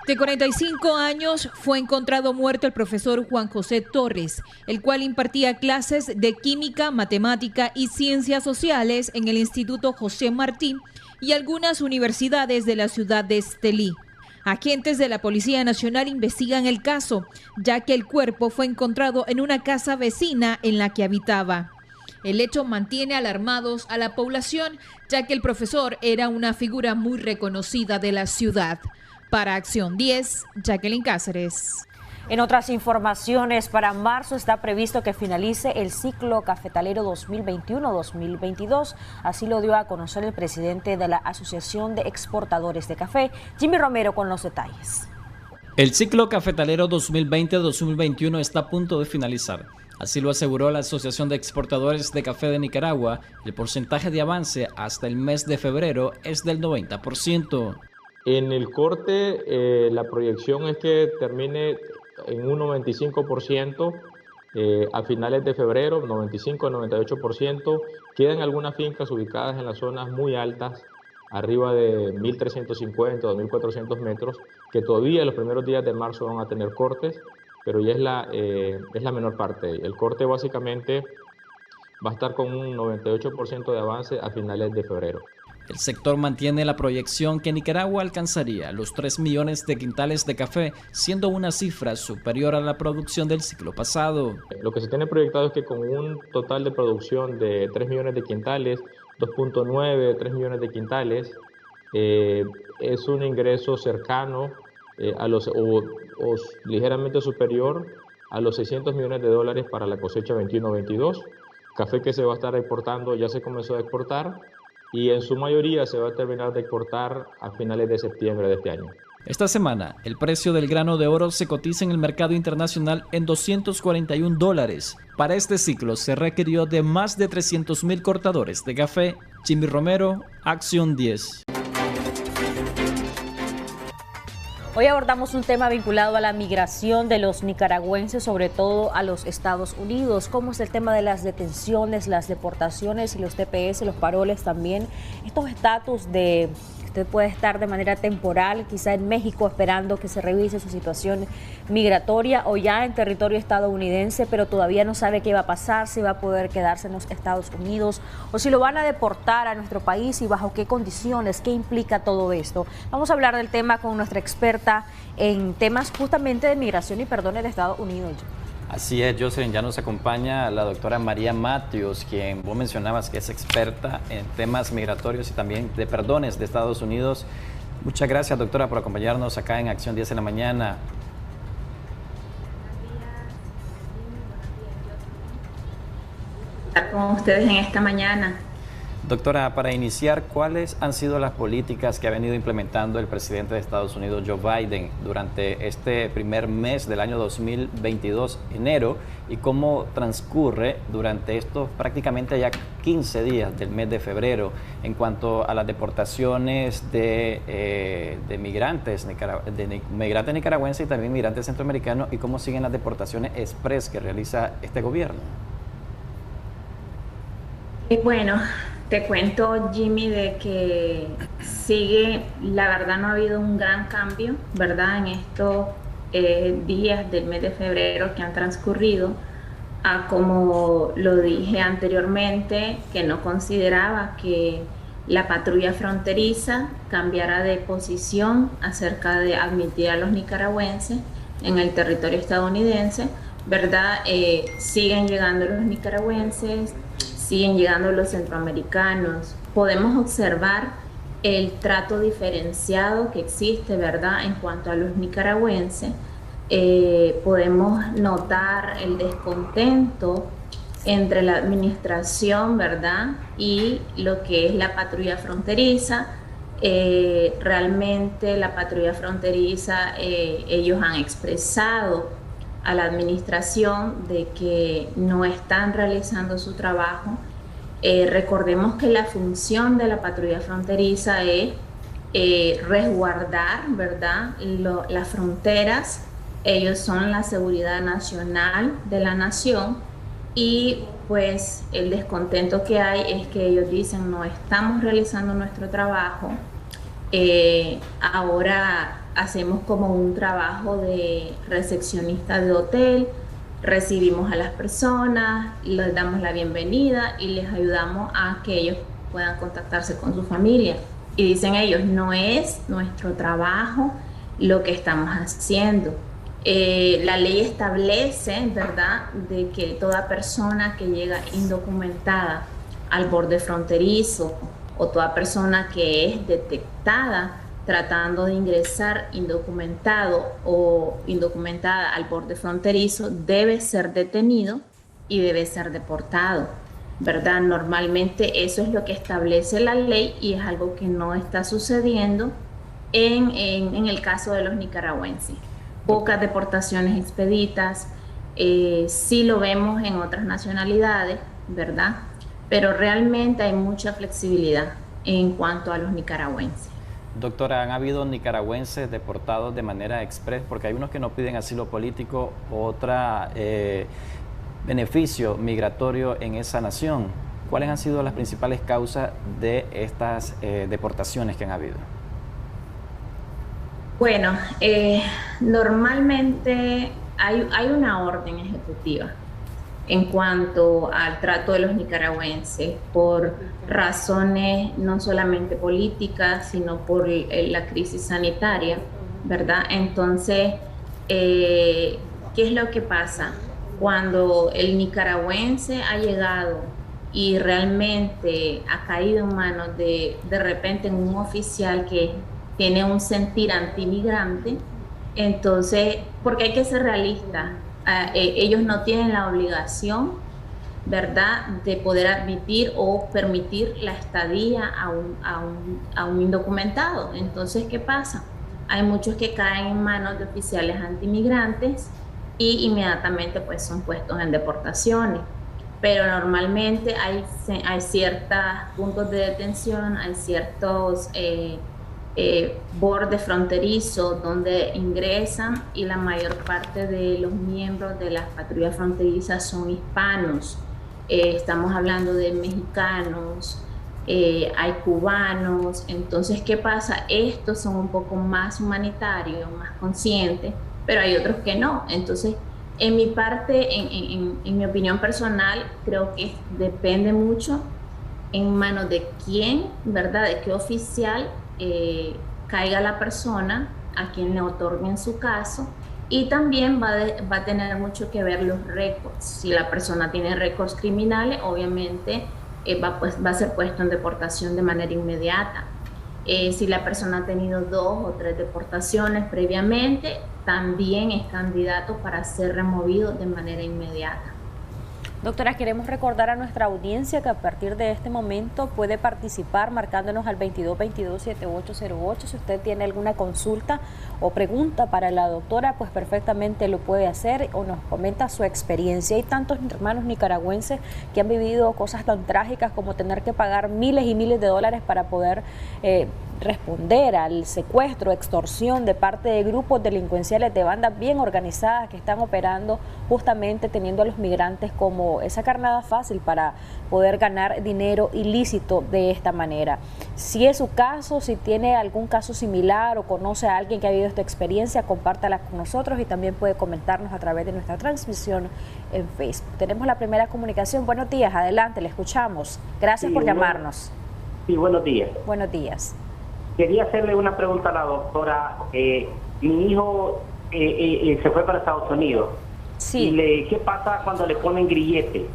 De 45 años fue encontrado muerto el profesor Juan José Torres, el cual impartía clases de química, matemática y ciencias sociales en el Instituto José Martí y algunas universidades de la ciudad de Estelí. Agentes de la Policía Nacional investigan el caso, ya que el cuerpo fue encontrado en una casa vecina en la que habitaba. El hecho mantiene alarmados a la población, ya que el profesor era una figura muy reconocida de la ciudad. Para Acción 10, Jacqueline Cáceres. En otras informaciones, para marzo está previsto que finalice el ciclo cafetalero 2021-2022. Así lo dio a conocer el presidente de la Asociación de Exportadores de Café, Jimmy Romero, con los detalles. El ciclo cafetalero 2020-2021 está a punto de finalizar. Así lo aseguró la Asociación de Exportadores de Café de Nicaragua. El porcentaje de avance hasta el mes de febrero es del 90%. En el corte, la proyección es que termine en un 95% a finales de febrero, 95-98%. Quedan algunas fincas ubicadas en las zonas muy altas, arriba de 1.350 o 1.400 metros, que todavía en los primeros días de marzo van a tener cortes, pero ya es la menor parte. El corte básicamente va a estar con un 98% de avance a finales de febrero. El sector mantiene la proyección que Nicaragua alcanzaría los 3 millones de quintales de café, siendo una cifra superior a la producción del ciclo pasado. Lo que se tiene proyectado es que con un total de producción de 3 millones de quintales, 2.9, 3 millones de quintales, es un ingreso cercano o ligeramente superior a los 600 millones de dólares para la cosecha 21-22. Café que se va a estar exportando ya se comenzó a exportar, y en su mayoría se va a terminar de exportar a finales de septiembre de este año. Esta semana, el precio del grano de oro se cotiza en el mercado internacional en $241. Para este ciclo se requirió de más de 300,000 cortadores de café. Jimmy Romero, Acción 10. Hoy abordamos un tema vinculado a la migración de los nicaragüenses, sobre todo a los Estados Unidos. ¿Cómo es el tema de las detenciones, las deportaciones y los TPS, los paroles también? Estos estatus de usted puede estar de manera temporal, quizá en México, esperando que se revise su situación migratoria, o ya en territorio estadounidense, pero todavía no sabe qué va a pasar, si va a poder quedarse en los Estados Unidos o si lo van a deportar a nuestro país y bajo qué condiciones, qué implica todo esto. Vamos a hablar del tema con nuestra experta en temas justamente de migración y perdones de Estados Unidos. Así es, Jocelyn, ya nos acompaña la doctora María Matthews, quien vos mencionabas que es experta en temas migratorios y también de perdones de Estados Unidos. Muchas gracias, doctora, por acompañarnos acá en Acción 10 en la mañana. Estar con ustedes en esta mañana. Doctora, para iniciar, ¿cuáles han sido las políticas que ha venido implementando el presidente de Estados Unidos, Joe Biden, durante este primer mes del año 2022, enero, y cómo transcurre durante estos prácticamente ya 15 días del mes de febrero en cuanto a las deportaciones de migrantes nicaragüenses y también migrantes centroamericanos, y cómo siguen las deportaciones express que realiza este gobierno? Bueno, te cuento, Jimmy, de que sigue, la verdad no ha habido un gran cambio, ¿verdad? En estos días del mes de febrero que han transcurrido, a como lo dije anteriormente, que no consideraba que la patrulla fronteriza cambiara de posición acerca de admitir a los nicaragüenses en el territorio estadounidense, ¿verdad? Siguen llegando los nicaragüenses, siguen llegando los centroamericanos. Podemos observar el trato diferenciado que existe, ¿verdad?, en cuanto a los nicaragüenses. Podemos notar el descontento entre la administración, ¿verdad?, y lo que es la patrulla fronteriza. Realmente la patrulla fronteriza, ellos han expresado a la administración de que no están realizando su trabajo. Recordemos que la función de la patrulla fronteriza es resguardar, ¿verdad?, las fronteras. Ellos son la seguridad nacional de la nación, y pues el descontento que hay es que ellos dicen no estamos realizando nuestro trabajo. Ahora hacemos como un trabajo de recepcionista de hotel, recibimos a las personas, les damos la bienvenida y les ayudamos a que ellos puedan contactarse con su familia. Y dicen ellos, no es nuestro trabajo lo que estamos haciendo. La ley establece, ¿verdad?, de que toda persona que llega indocumentada al borde fronterizo o toda persona que es detectada tratando de ingresar indocumentado o indocumentada al borde fronterizo debe ser detenido y debe ser deportado, ¿verdad? Normalmente eso es lo que establece la ley y es algo que no está sucediendo en el caso de los nicaragüenses. Pocas deportaciones expeditas, sí lo vemos en otras nacionalidades, ¿verdad? Pero realmente hay mucha flexibilidad en cuanto a los nicaragüenses. Doctora, ¿han habido nicaragüenses deportados de manera express? Porque hay unos que no piden asilo político, otra beneficio migratorio en esa nación. ¿Cuáles han sido las principales causas de estas deportaciones que han habido? Bueno, normalmente hay una orden ejecutiva en cuanto al trato de los nicaragüenses por razones no solamente políticas, sino por la crisis sanitaria, ¿verdad? Entonces, ¿qué es lo que pasa? Cuando el nicaragüense ha llegado y realmente ha caído en manos de repente en un oficial que tiene un sentir antimigrante, entonces, porque hay que ser realista, ellos no tienen la obligación, ¿verdad?, de poder admitir o permitir la estadía a un indocumentado. Entonces, ¿qué pasa? Hay muchos que caen en manos de oficiales antimigrantes y inmediatamente pues son puestos en deportaciones. Pero normalmente hay ciertos puntos de detención, hay ciertos bordes fronterizos donde ingresan y la mayor parte de los miembros de las patrullas fronterizas son hispanos. Estamos hablando de mexicanos, hay cubanos. Entonces, ¿qué pasa? Estos son un poco más humanitarios, más conscientes, pero hay otros que no. Entonces, en mi parte, en mi opinión personal, creo que depende mucho en manos de quién, ¿verdad?, de qué oficial caiga la persona a quien le otorguen su caso, y también va a tener mucho que ver los récords. Si la persona tiene récords criminales, obviamente va a ser puesto en deportación de manera inmediata. Si la persona ha tenido 2 o 3 deportaciones previamente, también es candidato para ser removido de manera inmediata. Doctora, queremos recordar a nuestra audiencia que a partir de este momento puede participar marcándonos al 2222-7808. Si usted tiene alguna consulta o pregunta para la doctora, pues perfectamente lo puede hacer o nos comenta su experiencia. Hay tantos hermanos nicaragüenses que han vivido cosas tan trágicas como tener que pagar miles y miles de dólares para poder responder al secuestro, extorsión de parte de grupos delincuenciales, de bandas bien organizadas que están operando justamente teniendo a los migrantes como esa carnada fácil para poder ganar dinero ilícito de esta manera. Si es su caso, si tiene algún caso similar o conoce a alguien que ha vivido esta experiencia, compártala con nosotros y también puede comentarnos a través de nuestra transmisión en Facebook. Tenemos la primera comunicación. Buenos días, adelante, le escuchamos. Gracias por llamarnos. Sí, buenos días. Buenos días. Quería hacerle una pregunta a la doctora. Mi hijo se fue para Estados Unidos. Sí. ¿Qué pasa cuando le ponen grillete?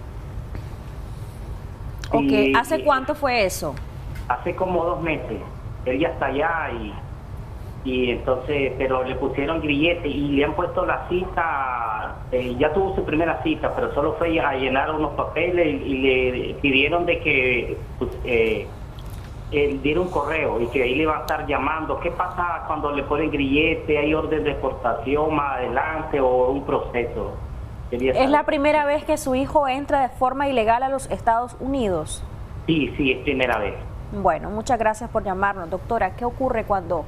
Ok, ¿hace cuánto fue eso? Hace como 2 meses. Él ya está allá y entonces, pero le pusieron grillete y le han puesto la cita, ya tuvo su primera cita, pero solo fue a llenar unos papeles y le pidieron de que diera un correo y que ahí le va a estar llamando. ¿Qué pasa cuando le ponen grillete? ¿Hay orden de exportación más adelante o un proceso? ¿Es la primera vez que su hijo entra de forma ilegal a los Estados Unidos? Sí, es primera vez. Bueno, muchas gracias por llamarnos. Doctora, ¿qué ocurre cuando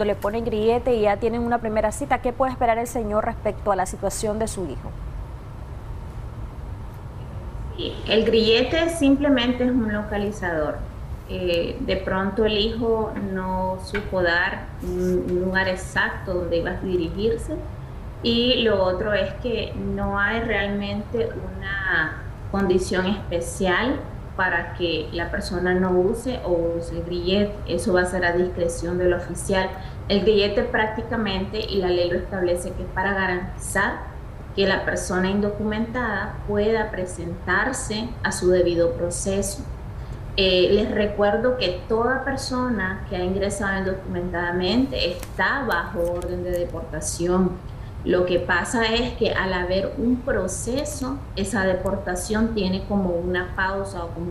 le ponen grillete y ya tienen una primera cita? ¿Qué puede esperar el señor respecto a la situación de su hijo? El grillete simplemente es un localizador. de pronto el hijo no supo dar un lugar exacto donde iba a dirigirse, y lo otro es que no hay realmente una condición especial para que la persona no use o use el grillete. Eso va a ser a discreción del oficial. El grillete prácticamente, y la ley lo establece, que es para garantizar que la persona indocumentada pueda presentarse a su debido proceso. Les recuerdo que toda persona que ha ingresado indocumentadamente está bajo orden de deportación. Lo que pasa es que al haber un proceso, esa deportación tiene como una pausa o como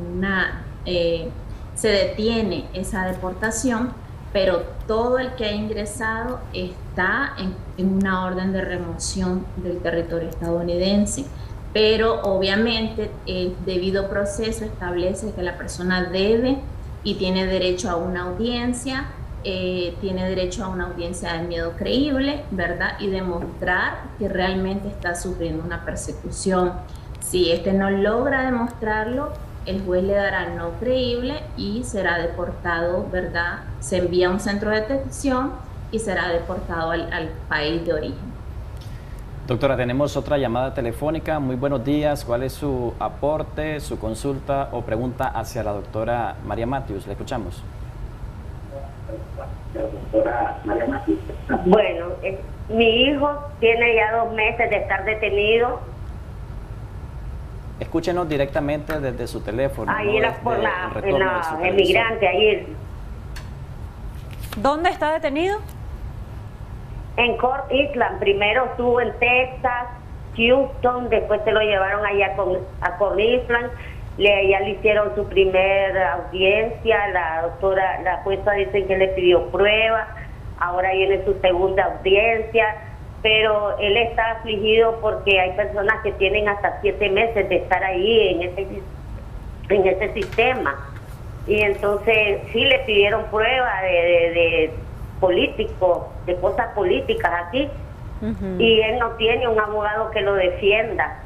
se detiene esa deportación, pero todo el que ha ingresado está en una orden de remoción del territorio estadounidense. Pero obviamente el debido proceso establece que la persona debe y tiene derecho a una audiencia, tiene derecho a una audiencia de miedo creíble, ¿verdad? Y demostrar que realmente está sufriendo una persecución. Si este no logra demostrarlo, el juez le dará no creíble y será deportado, ¿verdad? Se envía a un centro de detención y será deportado al país de origen. Doctora, tenemos otra llamada telefónica. Muy buenos días. ¿Cuál es su aporte, su consulta o pregunta hacia la doctora María Matthews? Le escuchamos. Bueno, mi hijo tiene ya 2 meses de estar detenido. Escúchenos directamente desde su teléfono. Ahí era por la emigrante, ahí. ¿Dónde está detenido? En Cork Island. Primero estuvo en Texas, Houston, después se lo llevaron allá a Cork Island. Ya le hicieron su primera audiencia, la jueza dice que le pidió prueba, ahora viene su segunda audiencia, pero él está afligido porque hay personas que tienen hasta 7 meses de estar ahí en ese sistema, y entonces sí le pidieron prueba de políticos, de cosas políticas aquí, y él no tiene un abogado que lo defienda.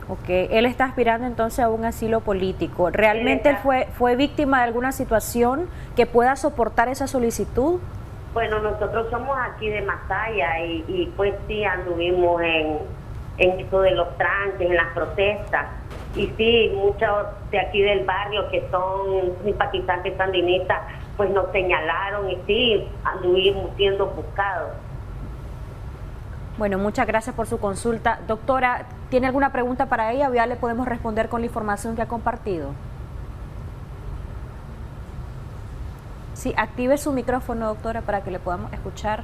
Ok, él está aspirando entonces a un asilo político. ¿Realmente él fue víctima de alguna situación que pueda soportar esa solicitud? Bueno, nosotros somos aquí de Masaya y pues sí anduvimos en esto de los tranques, en las protestas. Y sí, muchos de aquí del barrio que son simpatizantes sandinistas, pues nos señalaron y sí, anduvimos siendo buscados. Bueno, muchas gracias por su consulta. Doctora, ¿tiene alguna pregunta para ella o ya le podemos responder con la información que ha compartido? Sí, active su micrófono, doctora, para que le podamos escuchar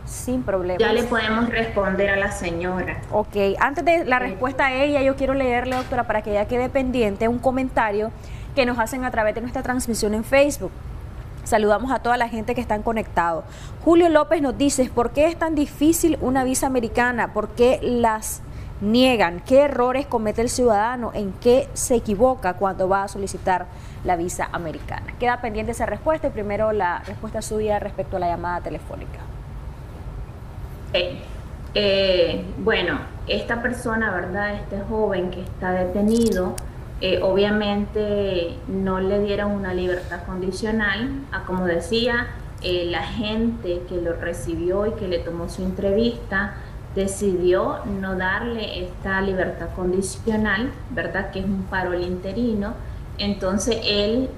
sin problemas. Ya le podemos responder a la señora. Ok, antes de la respuesta a ella, yo quiero leerle, doctora, para que ella quede pendiente, un comentario que nos hacen a través de nuestra transmisión en Facebook. Saludamos a toda la gente que están conectados. Julio López nos dice, ¿por qué es tan difícil una visa americana? ¿Por qué las niegan? ¿Qué errores comete el ciudadano? ¿En qué se equivoca cuando va a solicitar la visa americana? Queda pendiente esa respuesta y primero la respuesta suya respecto a la llamada telefónica. Bueno, esta persona, ¿verdad? Este joven que está detenido, obviamente no le dieron una libertad condicional. Como decía, la gente que lo recibió y que le tomó su entrevista decidió no darle esta libertad condicional, ¿verdad? Que es un parol interino. Entonces él,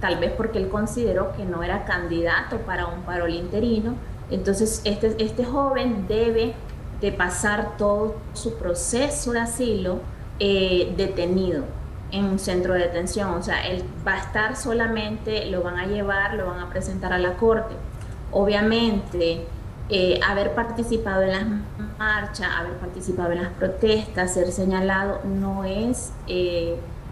tal vez porque él consideró que no era candidato para un parol interino, entonces este joven debe de pasar todo su proceso de asilo detenido en un centro de detención. O sea, él va a estar solamente, lo van a llevar, lo van a presentar a la corte. Obviamente, haber participado en las marchas, haber participado en las protestas, ser señalado, no es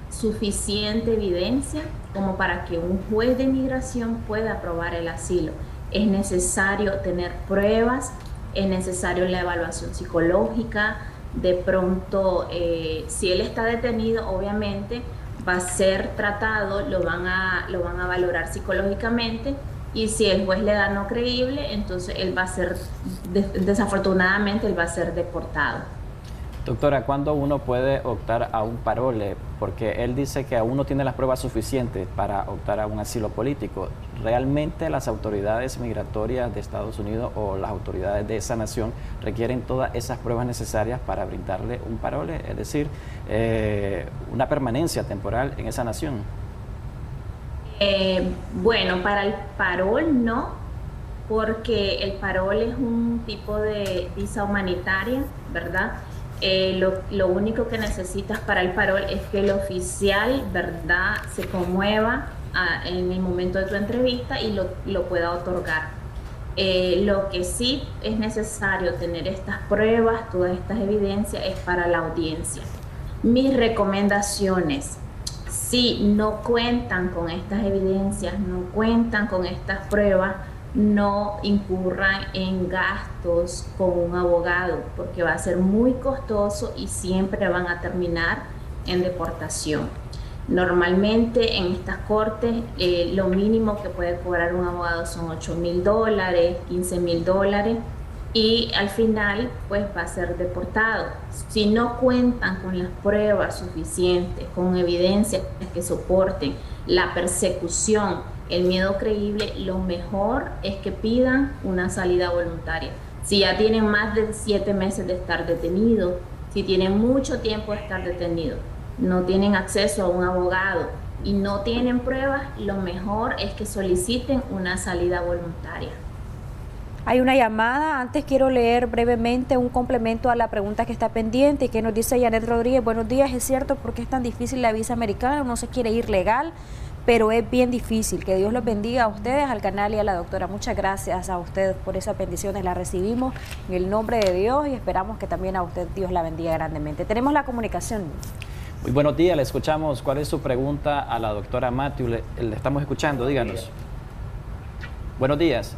suficiente evidencia como para que un juez de migración pueda aprobar el asilo. Es necesario tener pruebas, es necesario la evaluación psicológica. De pronto, si él está detenido, obviamente va a ser tratado, lo van a valorar psicológicamente, y si el juez le da no creíble, entonces él va a ser, desafortunadamente, él va a ser deportado. Doctora, ¿cuándo uno puede optar a un parole? Porque él dice que aún no tiene las pruebas suficientes para optar a un asilo político. ¿Realmente las autoridades migratorias de Estados Unidos o las autoridades de esa nación requieren todas esas pruebas necesarias para brindarle un parole? Es decir, una permanencia temporal en esa nación. Bueno, para el parol no, porque el parol es un tipo de visa humanitaria, ¿verdad? Lo único que necesitas para el parol es que el oficial, ¿verdad?, se conmueva en el momento de tu entrevista y lo pueda otorgar. Lo que sí es necesario tener estas pruebas, todas estas evidencias, es para la audiencia. Mis recomendaciones: si no cuentan con estas evidencias, no cuentan con estas pruebas, no incurran en gastos con un abogado, porque va a ser muy costoso y siempre van a terminar en deportación. Normalmente en estas cortes lo mínimo que puede cobrar un abogado son $8,000, $15,000, y al final pues va a ser deportado. Si no cuentan con las pruebas suficientes, con evidencias que soporten la persecución, el miedo creíble, lo mejor es que pidan una salida voluntaria. Si ya tienen más de 7 meses de estar detenidos, si tienen mucho tiempo de estar detenidos, no tienen acceso a un abogado y no tienen pruebas, lo mejor es que soliciten una salida voluntaria. Hay una llamada. Antes quiero leer brevemente un complemento a la pregunta que está pendiente y que nos dice Janet Rodríguez. Buenos días, es cierto, ¿por qué es tan difícil la visa americana? Uno se quiere ir legal, pero es bien difícil. Que Dios los bendiga a ustedes, al canal y a la doctora. Muchas gracias a ustedes por esas bendiciones, las recibimos en el nombre de Dios y esperamos que también a usted Dios la bendiga grandemente. Tenemos la comunicación. Muy buenos días, le escuchamos. ¿Cuál es su pregunta a la doctora Matthew? Le estamos escuchando, díganos. Buenos días.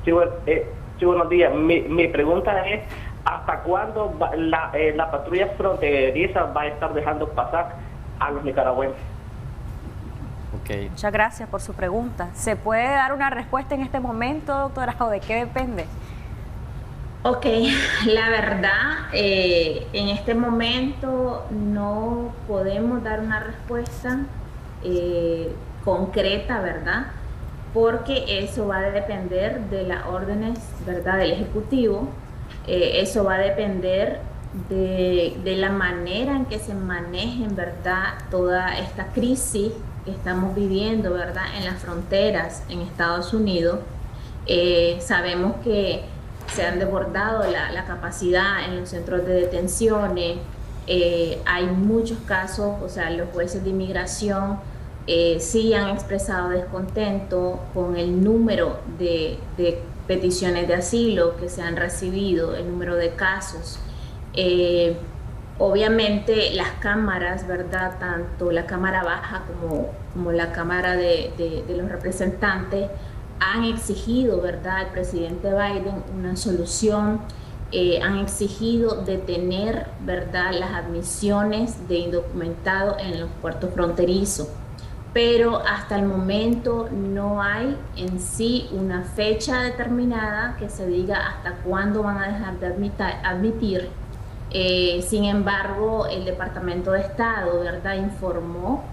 Sí, buenos días. Mi pregunta es, ¿hasta cuándo la patrulla fronteriza va a estar dejando pasar a los nicaragüenses? Okay. Muchas gracias por su pregunta. ¿Se puede dar una respuesta en este momento, doctora, o de qué depende? Ok, la verdad, en este momento no podemos dar una respuesta concreta, ¿verdad? Porque eso va a depender de las órdenes, ¿verdad?, del Ejecutivo. Eso va a depender de la manera en que se manejen, ¿verdad?, toda esta crisis que estamos viviendo, ¿verdad?, en las fronteras en Estados Unidos. Sabemos que se han desbordado la capacidad en los centros de detenciones. Hay muchos casos, o sea, los jueces de inmigración sí han expresado descontento con el número de peticiones de asilo que se han recibido, el número de casos. Obviamente las cámaras, ¿verdad?, tanto la Cámara Baja como la Cámara de los Representantes han exigido, ¿verdad?, al presidente Biden una solución. Han exigido detener, ¿verdad?, las admisiones de indocumentados en los puertos fronterizos. Pero hasta el momento no hay en sí una fecha determinada que se diga hasta cuándo van a dejar de admitir. Sin embargo, el Departamento de Estado, ¿verdad?, informó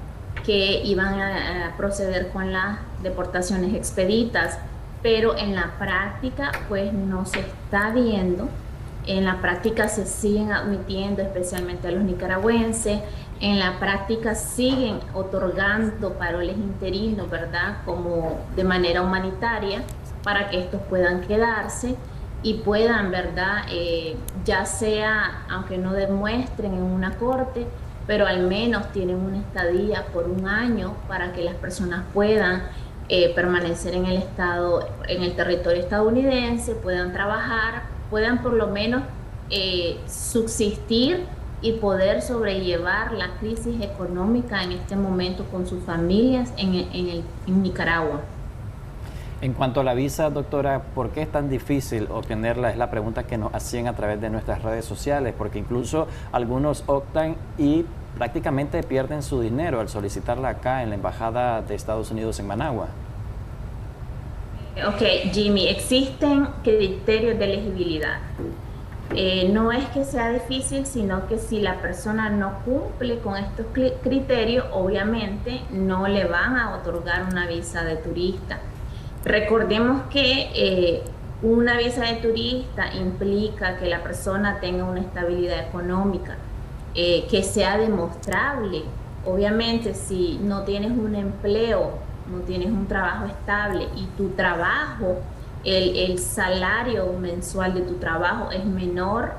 que iban a proceder con las deportaciones expeditas, pero en la práctica pues no se está viendo. En la práctica se siguen admitiendo especialmente a los nicaragüenses. En la práctica siguen otorgando paroles interinos, ¿verdad?, como de manera humanitaria, para que estos puedan quedarse y puedan, ¿verdad?, ya sea, aunque no demuestren en una corte, pero al menos tienen una estadía por 1 año para que las personas puedan permanecer en el estado, en el territorio estadounidense, puedan trabajar, puedan por lo menos subsistir y poder sobrellevar la crisis económica en este momento con sus familias en Nicaragua. En cuanto a la visa, doctora, ¿por qué es tan difícil obtenerla? Es la pregunta que nos hacían a través de nuestras redes sociales, porque incluso algunos optan y prácticamente pierden su dinero al solicitarla acá en la Embajada de Estados Unidos en Managua. Ok, Jimmy, existen criterios de elegibilidad. No es que sea difícil, sino que si la persona no cumple con estos criterios, obviamente no le van a otorgar una visa de turista. Recordemos que una visa de turista implica que la persona tenga una estabilidad económica, que sea demostrable. Obviamente, si no tienes un empleo, no tienes un trabajo estable y tu trabajo, el salario mensual de tu trabajo es menor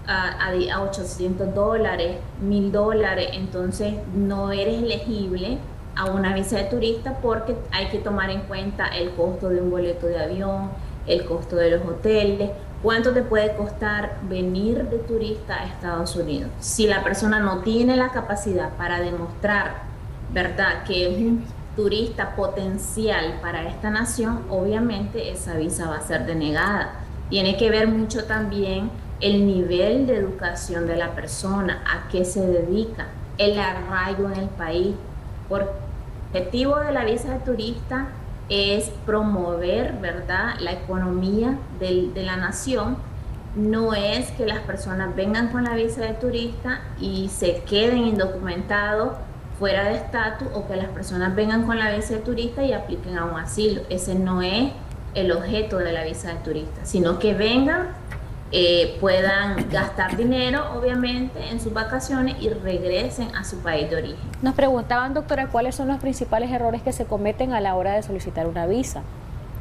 a $800, $1,000, entonces no eres elegible a una visa de turista, porque hay que tomar en cuenta el costo de un boleto de avión, el costo de los hoteles, cuánto te puede costar venir de turista a Estados Unidos. Si la persona no tiene la capacidad para demostrar, ¿verdad?, que es un turista potencial para esta nación, obviamente esa visa va a ser denegada. Tiene que ver mucho también el nivel de educación de la persona, a qué se dedica, el arraigo en el país. Porque el objetivo de la visa de turista es promover, ¿verdad?, la economía de la nación. No es que las personas vengan con la visa de turista y se queden indocumentados fuera de estatus, o que las personas vengan con la visa de turista y apliquen a un asilo. Ese no es el objeto de la visa de turista, sino que vengan, puedan gastar dinero, obviamente, en sus vacaciones y regresen a su país de origen. Nos preguntaban, doctora, cuáles son los principales errores que se cometen a la hora de solicitar una visa.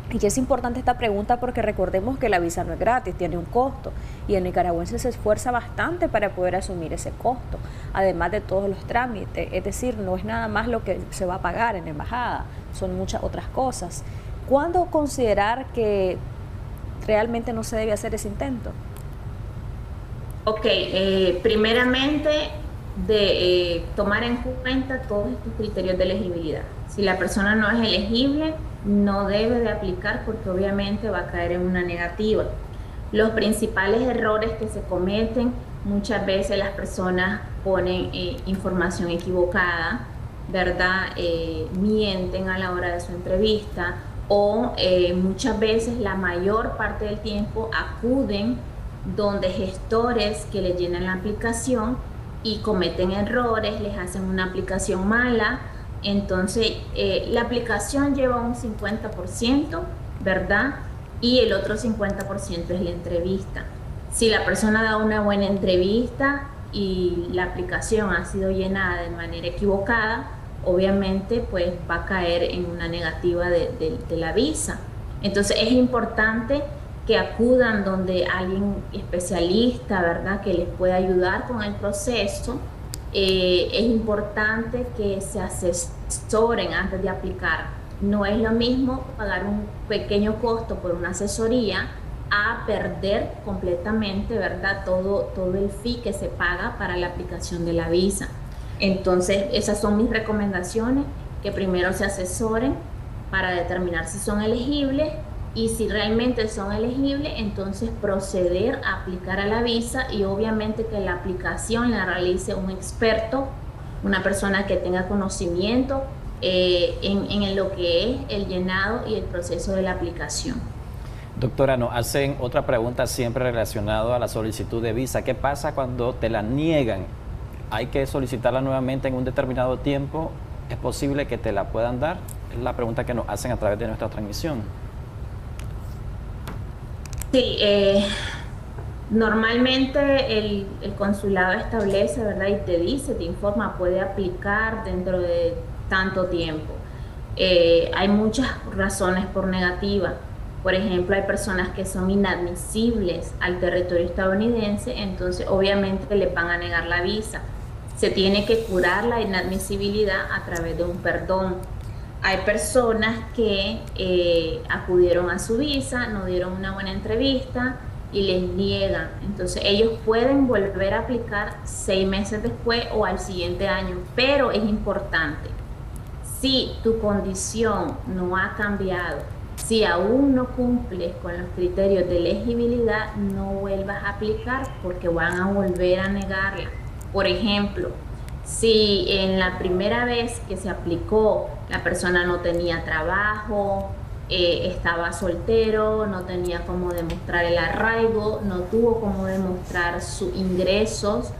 Y es importante esta pregunta porque recordemos que la visa no es gratis, tiene un costo, y el nicaragüense se esfuerza bastante para poder asumir ese costo, además de todos los trámites. Es decir, no es nada más lo que se va a pagar en la embajada, son muchas otras cosas. ¿Cuándo considerar que realmente no se debe hacer ese intento? Ok, primeramente tomar en cuenta todos estos criterios de elegibilidad. Si la persona no es elegible, no debe de aplicar, porque obviamente va a caer en una negativa. Los principales errores que se cometen, muchas veces las personas ponen información equivocada, ¿verdad? Mienten a la hora de su entrevista, o muchas veces, la mayor parte del tiempo, acuden donde gestores que les llenan la aplicación y cometen errores, les hacen una aplicación mala. Entonces, la aplicación lleva un 50%, ¿verdad? Y el otro 50% es la entrevista. Si la persona da una buena entrevista y la aplicación ha sido llenada de manera equivocada, obviamente pues va a caer en una negativa de la visa. Entonces es importante que acudan donde alguien especialista, ¿verdad?, que les pueda ayudar con el proceso. Es importante que se asesoren antes de aplicar. No es lo mismo pagar un pequeño costo por una asesoría a perder completamente, ¿verdad?, todo el fee que se paga para la aplicación de la visa. Entonces, esas son mis recomendaciones, que primero se asesoren para determinar si son elegibles, y si realmente son elegibles, entonces proceder a aplicar a la visa, y obviamente que la aplicación la realice un experto, una persona que tenga conocimiento en lo que es el llenado y el proceso de la aplicación. Doctora, nos hacen otra pregunta siempre relacionada a la solicitud de visa. ¿Qué pasa cuando te la niegan? ¿Hay que solicitarla nuevamente en un determinado tiempo? ¿Es posible que te la puedan dar? Es la pregunta que nos hacen a través de nuestra transmisión. Sí, normalmente el consulado establece, ¿verdad?, y te dice, te informa, puede aplicar dentro de tanto tiempo. Hay muchas razones por negativa. Por ejemplo, hay personas que son inadmisibles al territorio estadounidense, entonces obviamente les van a negar la visa. Se tiene que curar la inadmisibilidad a través de un perdón. Hay personas que acudieron a su visa, no dieron una buena entrevista y les niegan. Entonces ellos pueden volver a aplicar 6 meses después o al siguiente año, pero es importante, si tu condición no ha cambiado, si aún no cumples con los criterios de elegibilidad, no vuelvas a aplicar, porque van a volver a negarla. Por ejemplo, si en la primera vez que se aplicó la persona no tenía trabajo, estaba soltero, no tenía cómo demostrar el arraigo, no tuvo cómo demostrar sus ingresos,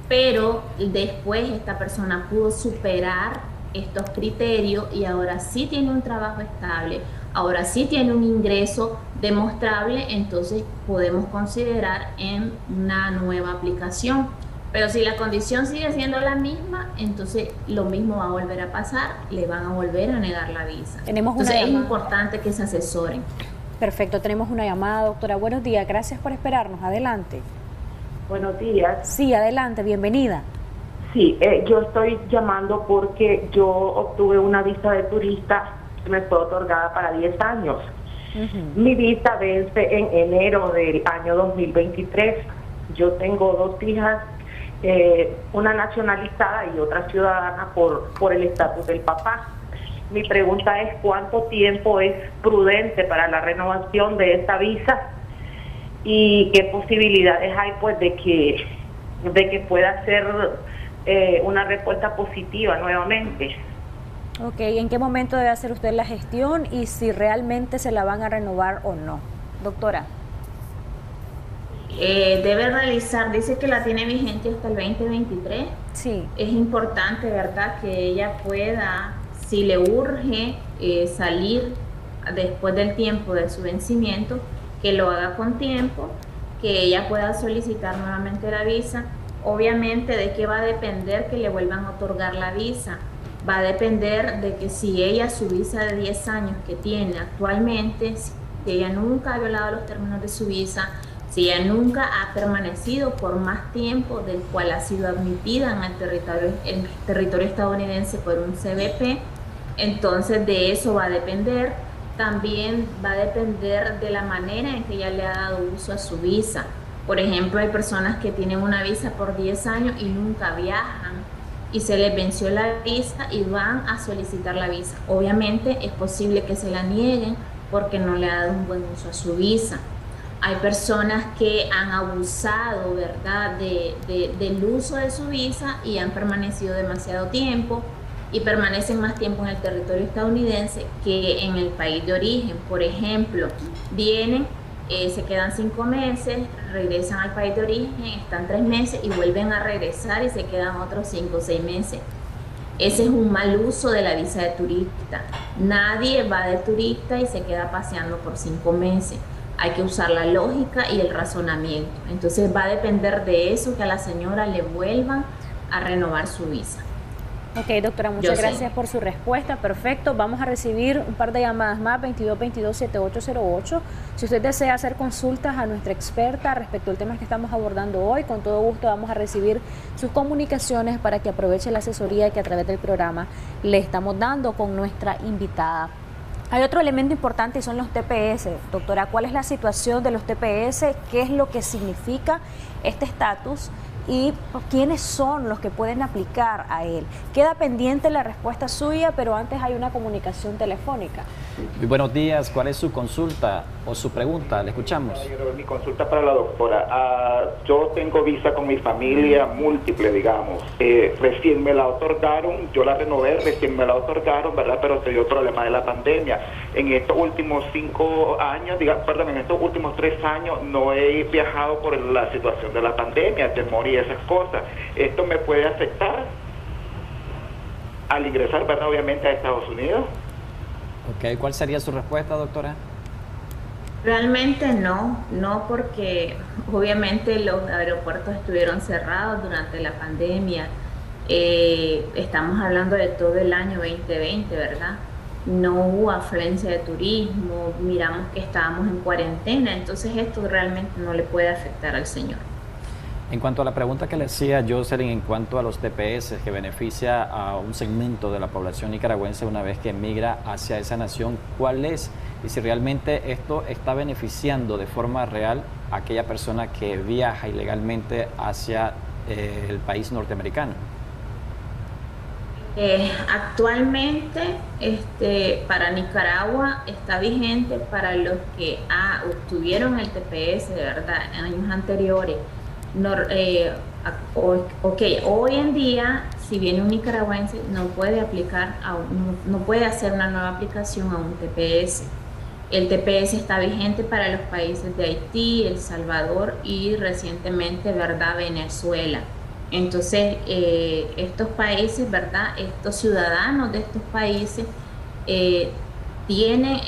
pero después esta persona pudo superar estos criterios y ahora sí tiene un trabajo estable, ahora sí tiene un ingreso demostrable, entonces podemos considerar en una nueva aplicación. Pero si la condición sigue siendo la misma, entonces lo mismo va a volver a pasar, le van a volver a negar la visa. Entonces es importante que se asesoren. Perfecto, tenemos una llamada, doctora. Buenos días, gracias por esperarnos. Adelante. Buenos días. Sí, adelante, bienvenida. Sí, yo estoy llamando porque yo obtuve una visa de turista que me fue otorgada para 10 años. Mi visa vence en enero del año 2023. Yo tengo 2 hijas, una nacionalizada y otra ciudadana por el estatus del papá. Mi pregunta es ¿cuánto tiempo es prudente para la renovación de esta visa? ¿Y qué posibilidades hay pues de que pueda ser una respuesta positiva nuevamente? Ok, ¿en qué momento debe hacer usted la gestión y si realmente se la van a renovar o no? Doctora. Debe realizar, dice que la tiene vigente hasta el 2023. Sí. Es importante, ¿verdad?, que ella pueda, si le urge salir después del tiempo de su vencimiento, que lo haga con tiempo, que ella pueda solicitar nuevamente la visa. Obviamente, ¿de qué va a depender que le vuelvan a otorgar la visa? Va a depender de que si ella, su visa de 10 años que tiene actualmente, si ella nunca ha violado los términos de su visa, si ella nunca ha permanecido por más tiempo del cual ha sido admitida en el territorio estadounidense por un CBP, entonces de eso va a depender. También va a depender de la manera en que ella le ha dado uso a su visa. Por ejemplo, hay personas que tienen una visa por 10 años y nunca viajan y se les venció la visa y van a solicitar la visa. Obviamente es posible que se la nieguen porque no le ha dado un buen uso a su visa. Hay personas que han abusado, ¿verdad?, del uso de su visa y han permanecido demasiado tiempo y permanecen más tiempo en el territorio estadounidense que en el país de origen. Por ejemplo, vienen, se quedan 5 meses, regresan al país de origen, están 3 meses y vuelven a regresar y se quedan otros 5 o 6 meses. Ese es un mal uso de la visa de turista. Nadie va de turista y se queda paseando por 5 meses. Hay que usar la lógica y el razonamiento. Entonces va a depender de eso que a la señora le vuelvan a renovar su visa. Ok, doctora, muchas gracias por su respuesta. Perfecto, vamos a recibir un par de llamadas más, 2222-7808. Si usted desea hacer consultas a nuestra experta respecto al tema que estamos abordando hoy, con todo gusto vamos a recibir sus comunicaciones para que aproveche la asesoría que a través del programa le estamos dando con nuestra invitada. Hay otro elemento importante y son los TPS. Doctora, ¿cuál es la situación de los TPS? ¿Qué es lo que significa este estatus? ¿Y quiénes son los que pueden aplicar a él? Queda pendiente la respuesta suya, pero antes hay una comunicación telefónica. Muy buenos días, ¿cuál es su consulta o su pregunta? Le escuchamos. Mi consulta para la doctora. Yo tengo visa con mi familia múltiple, digamos. Recién me la otorgaron, yo la renové, recién me la otorgaron, ¿verdad? Pero se dio el problema de la pandemia. En estos últimos 5 años, en estos últimos 3 años no he viajado por la situación de la pandemia, temor y esas cosas. ¿Esto me puede afectar al ingresar, verdad, obviamente a Estados Unidos? Ok, ¿cuál sería su respuesta, doctora? Realmente no porque obviamente los aeropuertos estuvieron cerrados durante la pandemia. Estamos hablando de todo el año 2020, ¿verdad? No hubo afluencia de turismo, miramos que estábamos en cuarentena, entonces esto realmente no le puede afectar al señor. En cuanto a la pregunta que le hacía Jocelyn en cuanto a los TPS que beneficia a un segmento de la población nicaragüense una vez que emigra hacia esa nación, ¿cuál es? Y si realmente esto está beneficiando de forma real a aquella persona que viaja ilegalmente hacia el país norteamericano. Actualmente para Nicaragua está vigente para los que obtuvieron el TPS de verdad en años anteriores. Hoy en día, si viene un nicaragüense, no puede aplicar, no puede hacer una nueva aplicación a un TPS. El TPS está vigente para los países de Haití, El Salvador y recientemente, ¿verdad?, Venezuela. Entonces, estos países, ¿verdad?, estos ciudadanos de estos países tienen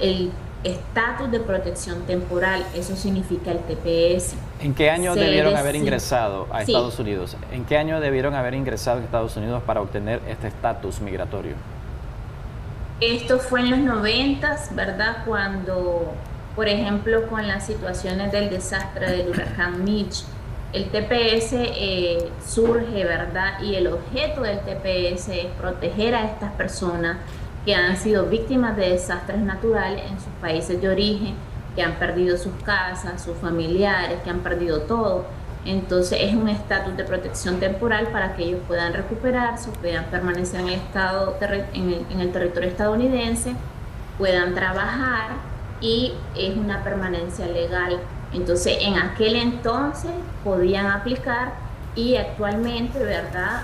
el estatus de protección temporal, eso significa el TPS. ¿En qué año debieron haber ingresado a Estados Unidos? ¿En qué año debieron haber ingresado a Estados Unidos para obtener este estatus migratorio? Esto fue en los 90s, ¿verdad? Cuando, por ejemplo, con las situaciones del desastre del huracán Mitch, el TPS surge, ¿verdad? Y el objeto del TPS es proteger a estas personas que han sido víctimas de desastres naturales en sus países de origen, que han perdido sus casas, sus familiares, que han perdido todo. Entonces es un estatus de protección temporal para que ellos puedan recuperarse, puedan permanecer en el territorio estadounidense, puedan trabajar y es una permanencia legal. Entonces en aquel entonces podían aplicar y actualmente, ¿verdad?,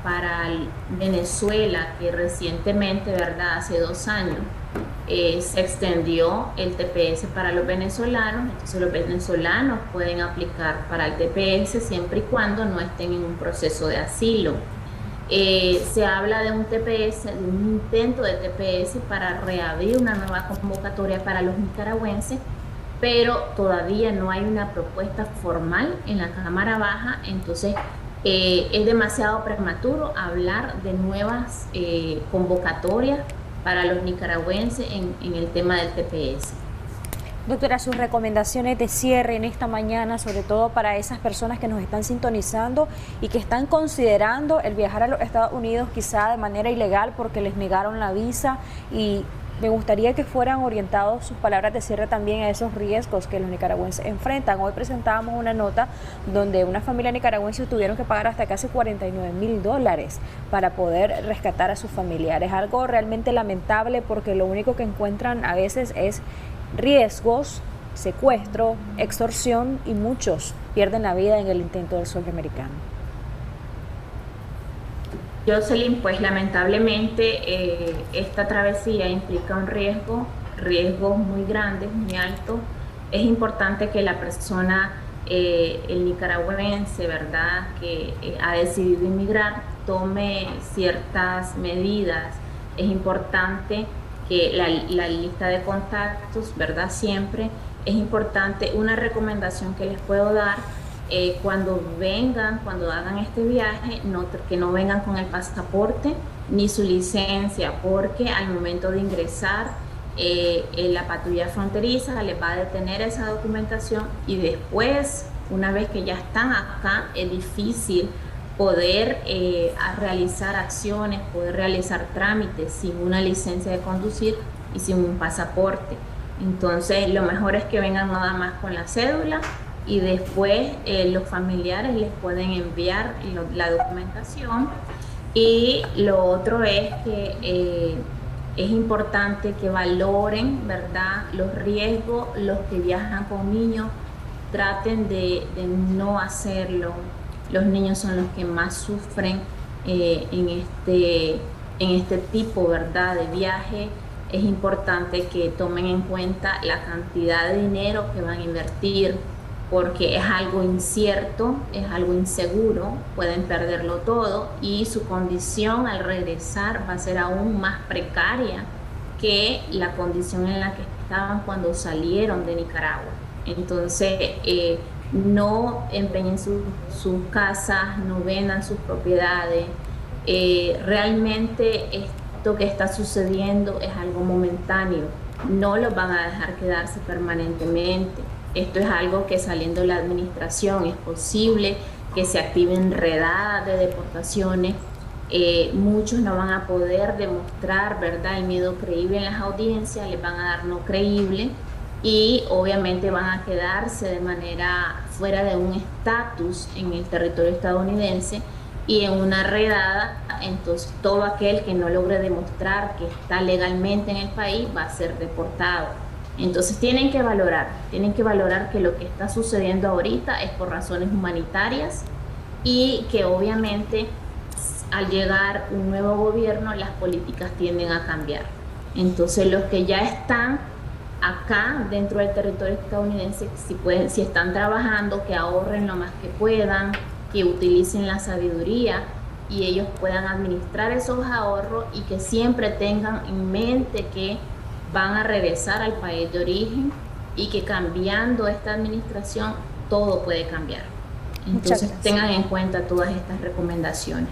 para Venezuela, que recientemente, ¿verdad?, hace 2 años, se extendió el TPS para los venezolanos, entonces los venezolanos pueden aplicar para el TPS siempre y cuando no estén en un proceso de asilo. Se habla de un TPS, de un intento de TPS para reabrir una nueva convocatoria para los nicaragüenses, pero todavía no hay una propuesta formal en la Cámara Baja, entonces es demasiado prematuro hablar de nuevas convocatorias para los nicaragüenses en el tema del TPS. Doctora, sus recomendaciones de cierre en esta mañana, sobre todo para esas personas que nos están sintonizando y que están considerando el viajar a los Estados Unidos quizá de manera ilegal porque les negaron la visa, y me gustaría que fueran orientados sus palabras de cierre también a esos riesgos que los nicaragüenses enfrentan. Hoy presentábamos una nota donde una familia nicaragüense tuvieron que pagar hasta casi $49,000 para poder rescatar a sus familiares. Algo realmente lamentable porque lo único que encuentran a veces es riesgos, secuestro, extorsión, y muchos pierden la vida en el intento del sueño americano. Jocelyn, pues lamentablemente esta travesía implica un riesgos muy grandes, muy altos. Es importante que la persona, el nicaragüense, ¿verdad?, que ha decidido inmigrar, tome ciertas medidas. Es importante que la lista de contactos, ¿verdad?, siempre es importante. Una recomendación que les puedo dar: cuando hagan este viaje, que no vengan con el pasaporte ni su licencia, porque al momento de ingresar la patrulla fronteriza les va a detener esa documentación, y después, una vez que ya están acá, es difícil poder realizar acciones, poder realizar trámites sin una licencia de conducir y sin un pasaporte. Entonces lo mejor es que vengan nada más con la cédula, y después los familiares les pueden enviar la documentación. Y lo otro es que es importante que valoren, ¿verdad?, los riesgos. Los que viajan con niños, traten de no hacerlo. Los niños son los que más sufren en este tipo, ¿verdad?, de viaje. Es importante que tomen en cuenta la cantidad de dinero que van a invertir, porque es algo incierto, es algo inseguro, pueden perderlo todo, y su condición al regresar va a ser aún más precaria que la condición en la que estaban cuando salieron de Nicaragua. Entonces, no empeñen sus casas, no vendan sus propiedades. Realmente esto que está sucediendo es algo momentáneo, no los van a dejar quedarse permanentemente. Esto es algo que, saliendo de la administración, es posible que se activen redadas de deportaciones. Muchos no van a poder demostrar, ¿verdad?, el miedo creíble en las audiencias, les van a dar no creíble, y obviamente van a quedarse de manera fuera de un estatus en el territorio estadounidense, y en una redada, entonces todo aquel que no logre demostrar que está legalmente en el país va a ser deportado. Entonces tienen que valorar que lo que está sucediendo ahorita es por razones humanitarias, y que obviamente al llegar un nuevo gobierno las políticas tienden a cambiar. Entonces los que ya están acá dentro del territorio estadounidense, si están trabajando, que ahorren lo más que puedan, que utilicen la sabiduría y ellos puedan administrar esos ahorros y que siempre tengan en mente que van a regresar al país de origen y que cambiando esta administración todo puede cambiar. Entonces tengan en cuenta todas estas recomendaciones.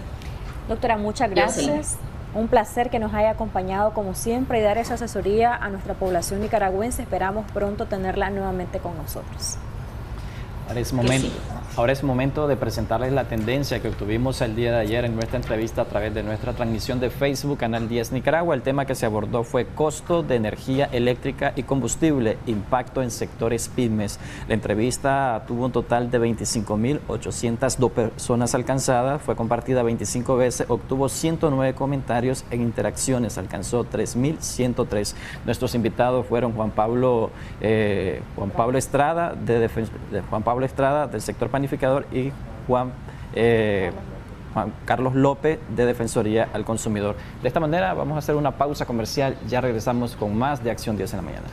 Doctora, muchas gracias. Un placer que nos haya acompañado como siempre y dar esa asesoría a nuestra población nicaragüense. Esperamos pronto tenerla nuevamente con nosotros. Ahora es momento de presentarles la tendencia que obtuvimos el día de ayer en nuestra entrevista a través de nuestra transmisión de Facebook, Canal 10 Nicaragua. El tema que se abordó fue costo de energía eléctrica y combustible, impacto en sectores pymes. La entrevista tuvo un total de 25.802 personas alcanzadas, fue compartida 25 veces, obtuvo 109 comentarios e interacciones, alcanzó 3.103. Nuestros invitados fueron Juan Pablo Estrada, del sector panificador, y Juan Carlos López, de Defensoría al Consumidor. De esta manera vamos a hacer una pausa comercial, ya regresamos con más de Acción 10 en la mañana.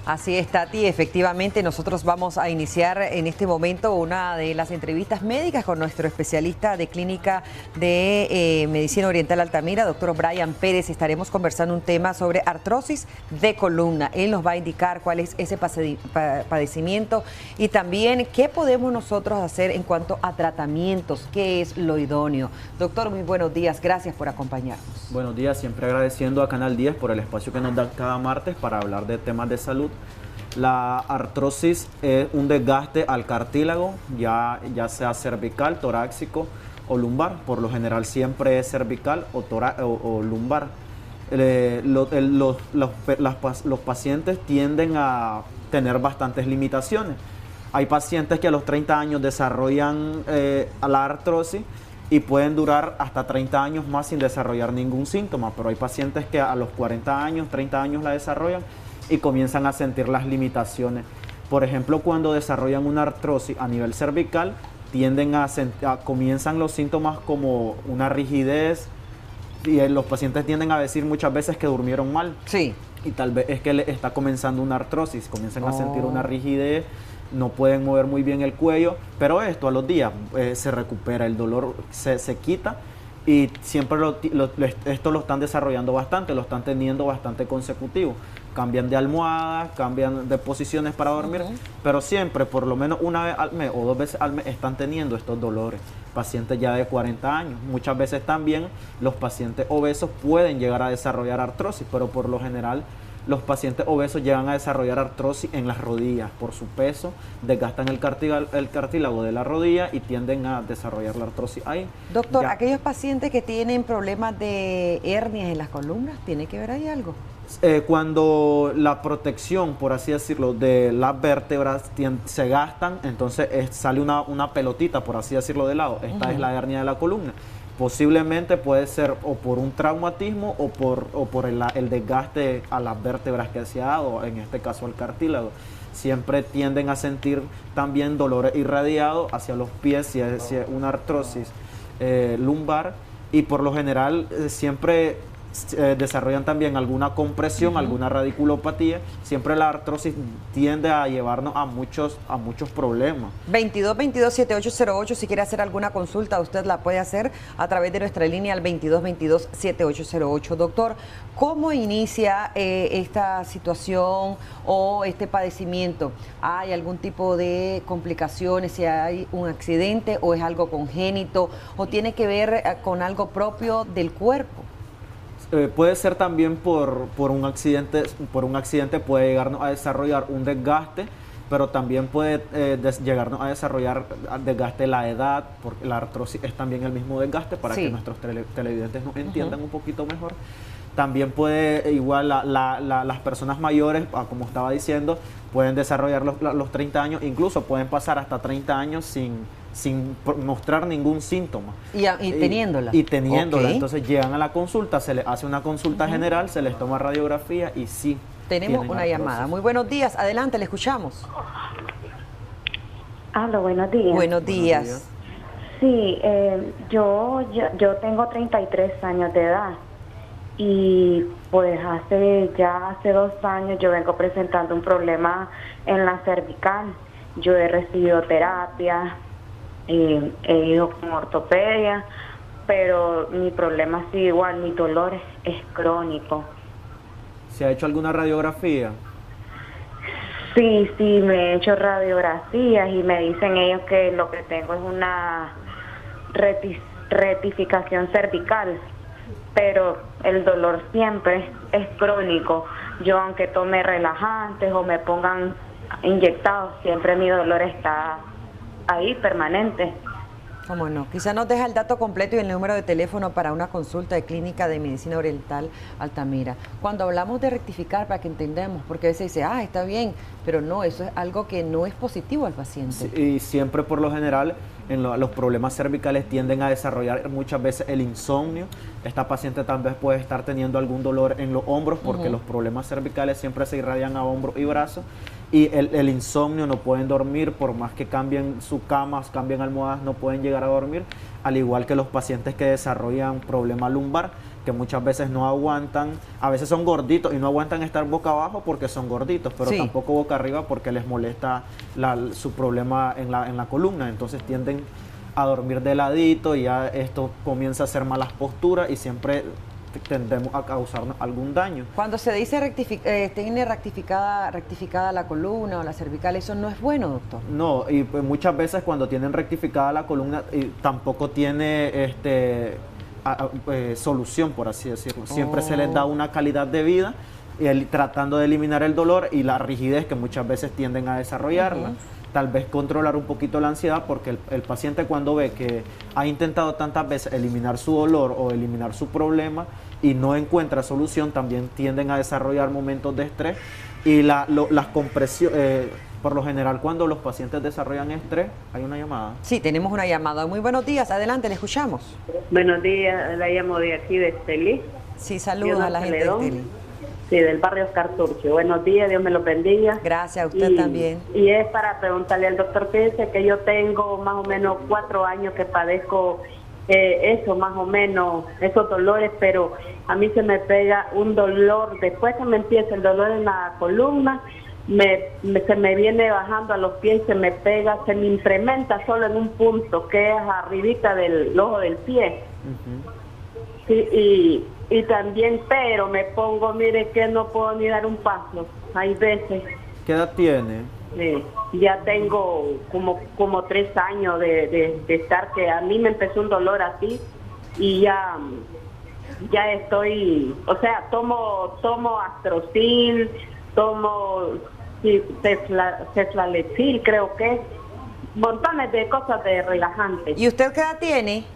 Así es, Tati. Efectivamente, nosotros vamos a iniciar en este momento una de las entrevistas médicas con nuestro especialista de clínica de Medicina Oriental Altamira, doctor Brian Pérez. Estaremos conversando un tema sobre artrosis de columna. Él nos va a indicar cuál es ese padecimiento y también qué podemos nosotros hacer en cuanto a tratamientos, qué es lo idóneo. Doctor, muy buenos días. Gracias por acompañarnos. Buenos días, siempre agradeciendo a Canal 10 por el espacio que nos da cada martes para hablar de temas de salud. La artrosis es un desgaste al cartílago, ya sea cervical, torácico o lumbar. Por lo general siempre es cervical o lumbar. Los pacientes tienden a tener bastantes limitaciones. Hay pacientes que a los 30 años desarrollan la artrosis y pueden durar hasta 30 años más sin desarrollar ningún síntoma, pero hay pacientes que a los 40 años, 30 años la desarrollan y comienzan a sentir las limitaciones. Por ejemplo, cuando desarrollan una artrosis a nivel cervical, comienzan los síntomas como una rigidez, y los pacientes tienden a decir muchas veces que durmieron mal. Sí. Y tal vez es que le está comenzando una artrosis, comienzan a sentir una rigidez, no pueden mover muy bien el cuello, pero esto a los días se recupera, el dolor se quita, y siempre esto lo están desarrollando bastante, lo están teniendo bastante consecutivo. Cambian de almohada, cambian de posiciones para dormir, pero siempre, por lo menos una vez al mes o 2 veces al mes, están teniendo estos dolores. Pacientes ya de 40 años. Muchas veces también los pacientes obesos pueden llegar a desarrollar artrosis, pero por lo general los pacientes obesos llegan a desarrollar artrosis en las rodillas. Por su peso, desgastan el cartílago de la rodilla y tienden a desarrollar la artrosis ahí. Doctor, aquellos pacientes que tienen problemas de hernias en las columnas, ¿tiene que ver ahí algo? Cuando la protección, por así decirlo, de las vértebras se gastan, entonces sale una pelotita, por así decirlo, de lado. Esta es la hernia de la columna. Posiblemente puede ser o por un traumatismo o por el desgaste a las vértebras que se ha dado, en este caso al cartílago. Siempre tienden a sentir también dolores irradiados hacia los pies si es una artrosis lumbar, y por lo general siempre desarrollan también alguna compresión, alguna radiculopatía. Siempre la artrosis tiende a llevarnos a muchos problemas. 2222-7808, si quiere hacer alguna consulta, usted la puede hacer a través de nuestra línea al 2222-7808. Doctor, ¿cómo inicia esta situación o este padecimiento? ¿Hay algún tipo de complicaciones, si hay un accidente o es algo congénito o tiene que ver con algo propio del cuerpo? Puede ser también por un accidente puede llegarnos a desarrollar un desgaste, pero también puede llegarnos a desarrollar desgaste la edad, porque la artrosis es también el mismo desgaste, para que nuestros televidentes nos entiendan un poquito mejor. También puede, igual las personas mayores, como estaba diciendo, pueden desarrollar los 30 años, incluso pueden pasar hasta 30 años sin mostrar ningún síntoma. Y teniéndola. Y teniéndola. Okay. Entonces llegan a la consulta, se les hace una consulta general, se les toma radiografía y sí. Tenemos una llamada. Muy buenos días, adelante, le escuchamos. Aló, buenos días. Buenos días. Sí, yo tengo 33 años de edad y pues hace 2 años yo vengo presentando un problema en la cervical. Yo he recibido terapia, he ido con ortopedia, pero mi problema sigue igual, mi dolor es crónico. ¿Se ha hecho alguna radiografía? Sí, me he hecho radiografías y me dicen ellos que lo que tengo es una rectificación cervical, pero el dolor siempre es crónico. Yo aunque tome relajantes o me pongan inyectados, siempre mi dolor está ahí permanente. ¿Cómo no? Quizá nos deja el dato completo y el número de teléfono para una consulta de Clínica de Medicina Oriental Altamira. Cuando hablamos de rectificar, para que entendamos, porque a veces dice, está bien, pero no, eso es algo que no es positivo al paciente. Sí, y siempre por lo general los problemas cervicales tienden a desarrollar muchas veces el insomnio. Esta paciente tal vez puede estar teniendo algún dolor en los hombros porque los problemas cervicales siempre se irradian a hombros y brazos. Y el insomnio, no pueden dormir, por más que cambien su cama, cambien almohadas, no pueden llegar a dormir, al igual que los pacientes que desarrollan problema lumbar, que muchas veces no aguantan, a veces son gorditos y no aguantan estar boca abajo porque son gorditos, pero tampoco boca arriba porque les molesta su problema en la columna, entonces tienden a dormir de ladito y ya esto comienza a hacer malas posturas y siempre tendemos a causarnos algún daño. Cuando se dice tiene rectificada la columna o la cervical, ¿eso no es bueno, doctor? No, y pues muchas veces cuando tienen rectificada la columna tampoco tiene solución, por así decirlo. Siempre se les da una calidad de vida tratando de eliminar el dolor y la rigidez que muchas veces tienden a desarrollarla. Tal vez controlar un poquito la ansiedad, porque el paciente cuando ve que ha intentado tantas veces eliminar su dolor o eliminar su problema y no encuentra solución, también tienden a desarrollar momentos de estrés y las compresiones. Por lo general, cuando los pacientes desarrollan estrés, hay una llamada. Sí, tenemos una llamada. Muy buenos días, adelante, le escuchamos. Buenos días, la llamo de aquí de Estelí. Sí, saludos a la gente de Estelí. Sí, del barrio Oscar Turcio. Buenos días, Dios me lo bendiga. Gracias, a usted también. Y es para preguntarle al doctor, fíjese que yo tengo más o menos 4 años que padezco eso, más o menos, esos dolores, pero a mí se me pega un dolor, después que me empieza el dolor en la columna, se me viene bajando a los pies, se me pega, se me incrementa solo en un punto, que es arribita del ojo del pie. Sí, y también, pero me pongo, mire que no puedo ni dar un paso, hay veces. ¿Qué edad tiene? Ya tengo como 3 años de estar, que a mí me empezó un dolor así y ya estoy, o sea, tomo Astrocil, tomo Ceflalexil, creo que montones de cosas de relajantes. ¿Y usted qué edad tiene?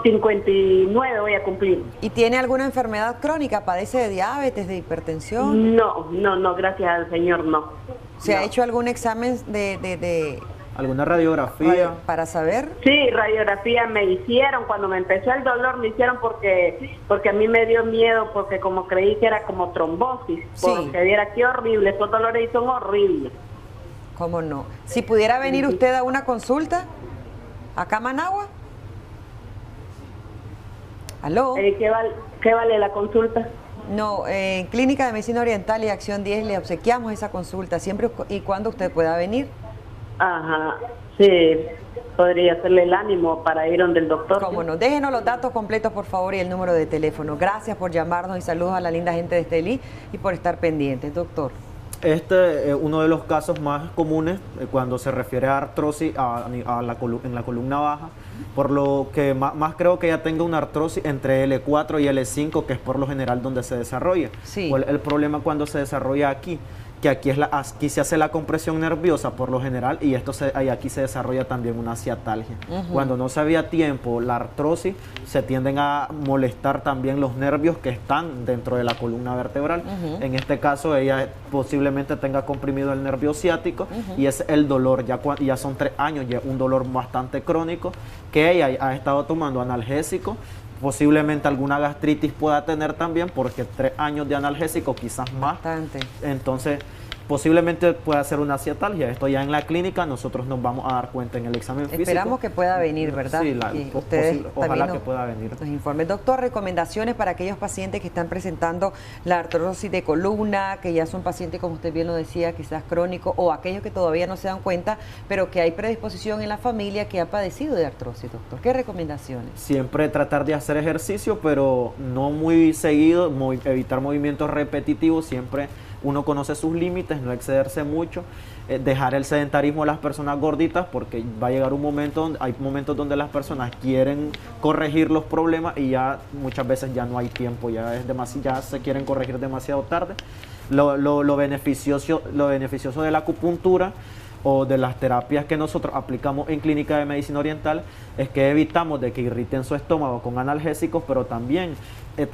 59 voy a cumplir. ¿Y tiene alguna enfermedad crónica? ¿Padece de diabetes, de hipertensión? No, gracias al Señor, no. ¿Se ha hecho algún examen de alguna radiografía? ¿Para saber? Sí, radiografía me hicieron. Cuando me empezó el dolor me hicieron porque a mí me dio miedo, porque como creí que era como trombosis. Sí. Porque viera qué horrible, esos dolores son horribles. ¿Cómo no? Si pudiera venir usted a una consulta, acá a Managua. ¿Aló? ¿Qué vale la consulta? No, en Clínica de Medicina Oriental y Acción 10 le obsequiamos esa consulta, siempre y cuando usted pueda venir. Ajá, sí, podría hacerle el ánimo para ir donde el doctor. Cómo no, déjenos los datos completos, por favor, y el número de teléfono. Gracias por llamarnos y saludos a la linda gente de Estelí y por estar pendientes, doctor. Este es uno de los casos más comunes cuando se refiere a artrosis en la columna baja, por lo que más creo que ya tenga una artrosis entre L4 y L5, que es por lo general donde se desarrolla. Sí. El problema cuando se desarrolla aquí, que aquí se hace la compresión nerviosa por lo general y aquí se desarrolla también una ciatalgia. Cuando no se había tiempo la artrosis, se tienden a molestar también los nervios que están dentro de la columna vertebral. En este caso ella posiblemente tenga comprimido el nervio ciático y es el dolor, ya son 3 años, ya un dolor bastante crónico, que ella ha estado tomando analgésico. Posiblemente alguna gastritis pueda tener también, porque 3 años de analgésico, quizás más. Bastante. Entonces, posiblemente pueda ser una ciatalgia. Esto ya en la clínica nosotros nos vamos a dar cuenta en el examen físico. Esperamos que pueda venir, ¿verdad? Sí, ustedes ojalá que pueda venir. Nos informen. Doctor, recomendaciones para aquellos pacientes que están presentando la artrosis de columna, que ya son pacientes, como usted bien lo decía, quizás crónicos, o aquellos que todavía no se dan cuenta, pero que hay predisposición en la familia que ha padecido de artrosis, doctor. ¿Qué recomendaciones? Siempre tratar de hacer ejercicio, pero no muy seguido, evitar movimientos repetitivos, siempre uno conoce sus límites, no excederse mucho, dejar el sedentarismo a las personas gorditas, porque va a llegar un momento, hay momentos donde las personas quieren corregir los problemas y ya muchas veces ya no hay tiempo, ya se quieren corregir demasiado tarde. Lo beneficioso de la acupuntura o de las terapias que nosotros aplicamos en Clínica de Medicina Oriental es que evitamos de que irriten su estómago con analgésicos, pero también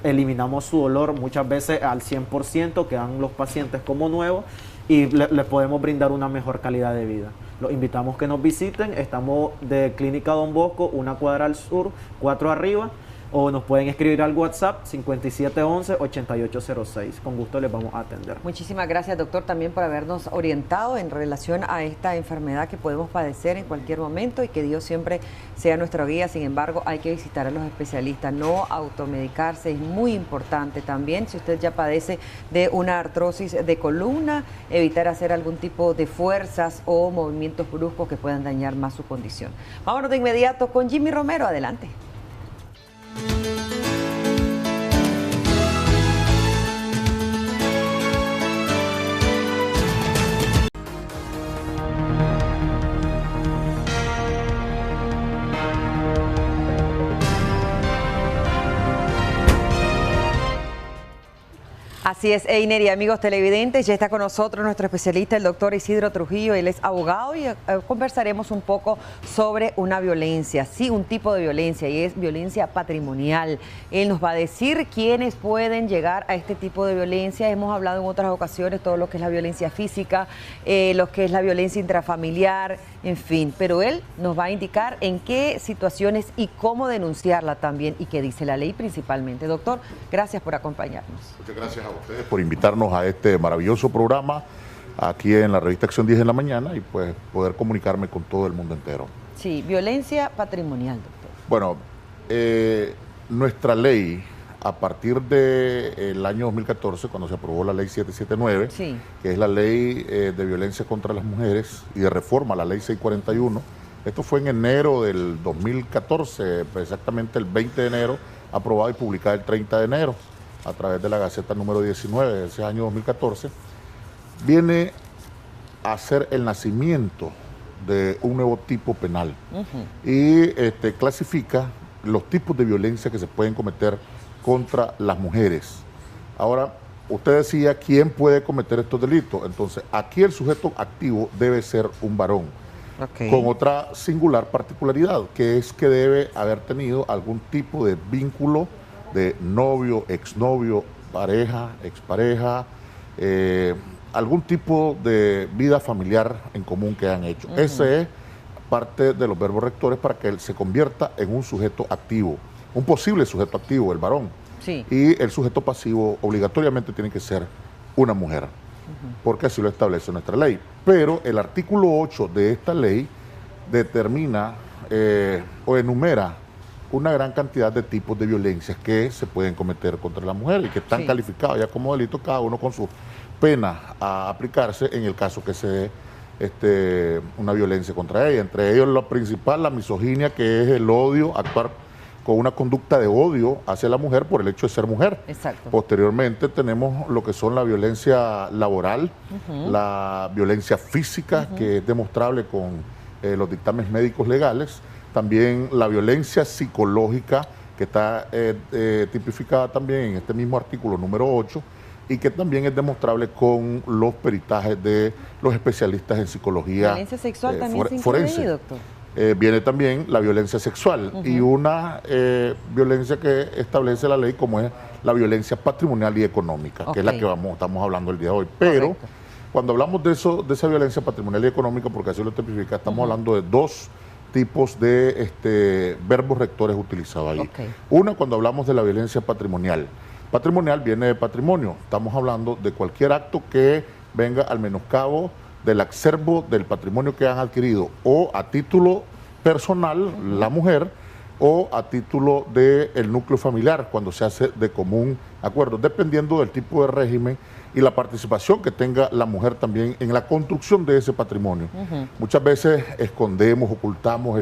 eliminamos su dolor muchas veces al 100%, quedan los pacientes como nuevos y les podemos brindar una mejor calidad de vida. Los invitamos que nos visiten, estamos de Clínica Don Bosco, 1 cuadra al sur, 4 arriba, o nos pueden escribir al WhatsApp 5711-8806. Con gusto les vamos a atender. Muchísimas gracias, doctor, también por habernos orientado en relación a esta enfermedad que podemos padecer en cualquier momento y que Dios siempre sea nuestra guía. Sin embargo, hay que visitar a los especialistas, no automedicarse, es muy importante también. Si usted ya padece de una artrosis de columna, evitar hacer algún tipo de fuerzas o movimientos bruscos que puedan dañar más su condición. Vámonos de inmediato con Jimmy Romero, adelante. Así es, Einer y amigos televidentes, ya está con nosotros nuestro especialista, el doctor Isidro Trujillo. Él es abogado y conversaremos un poco sobre una violencia, sí, un tipo de violencia, y es violencia patrimonial. Él nos va a decir quiénes pueden llegar a este tipo de violencia. Hemos hablado en otras ocasiones todo lo que es la violencia física, lo que es la violencia intrafamiliar, en fin, pero él nos va a indicar en qué situaciones y cómo denunciarla también y qué dice la ley principalmente. Doctor, gracias por acompañarnos. Muchas gracias a ustedes por invitarnos a este maravilloso programa aquí en la revista Acción 10 en la mañana y pues poder comunicarme con todo el mundo entero. Sí, violencia patrimonial, doctor. Bueno, nuestra ley, a partir del año 2014, cuando se aprobó la ley 779, sí, que es la ley de violencia contra las mujeres y de reforma a la ley 641, esto fue en enero del 2014, exactamente el 20 de enero, aprobada y publicada el 30 de enero, a través de la Gaceta número 19 de ese año 2014, viene a ser el nacimiento de un nuevo tipo penal y clasifica los tipos de violencia que se pueden cometer contra las mujeres. Ahora, usted decía, ¿quién puede cometer estos delitos? Entonces, aquí el sujeto activo debe ser un varón, con otra singular particularidad, que es que debe haber tenido algún tipo de vínculo de novio, exnovio, pareja, expareja, algún tipo de vida familiar en común que han hecho. Ese es parte de los verbos rectores para que él se convierta en un sujeto activo, un posible sujeto activo, el varón. Sí. Y el sujeto pasivo obligatoriamente tiene que ser una mujer, porque así lo establece nuestra ley. Pero el artículo 8 de esta ley determina o enumera una gran cantidad de tipos de violencias que se pueden cometer contra la mujer y que están calificados ya como delito, cada uno con su pena a aplicarse en el caso que se dé una violencia contra ella. Entre ellos, lo principal, la misoginia, que es el odio, actuar con una conducta de odio hacia la mujer por el hecho de ser mujer. Exacto. Posteriormente tenemos lo que son la violencia laboral, la violencia física, que es demostrable con los dictámenes médicos legales, también la violencia psicológica, que está tipificada también en este mismo artículo número 8, y que también es demostrable con los peritajes de los especialistas en psicología. ¿Violencia sexual también se incluye ahí, doctor? Viene también la violencia sexual y una violencia que establece la ley, como es la violencia patrimonial y económica, que es la que estamos hablando el día de hoy. Pero cuando hablamos de esa violencia patrimonial y económica, porque así lo tipifica, estamos hablando de dos tipos de verbos rectores utilizados ahí. Una, cuando hablamos de la violencia patrimonial. Patrimonial viene de patrimonio. Estamos hablando de cualquier acto que venga al menoscabo del acervo del patrimonio que han adquirido, o a título personal, la mujer, o a título del núcleo familiar, cuando se hace de común acuerdo, dependiendo del tipo de régimen y la participación que tenga la mujer también en la construcción de ese patrimonio. Muchas veces escondemos, ocultamos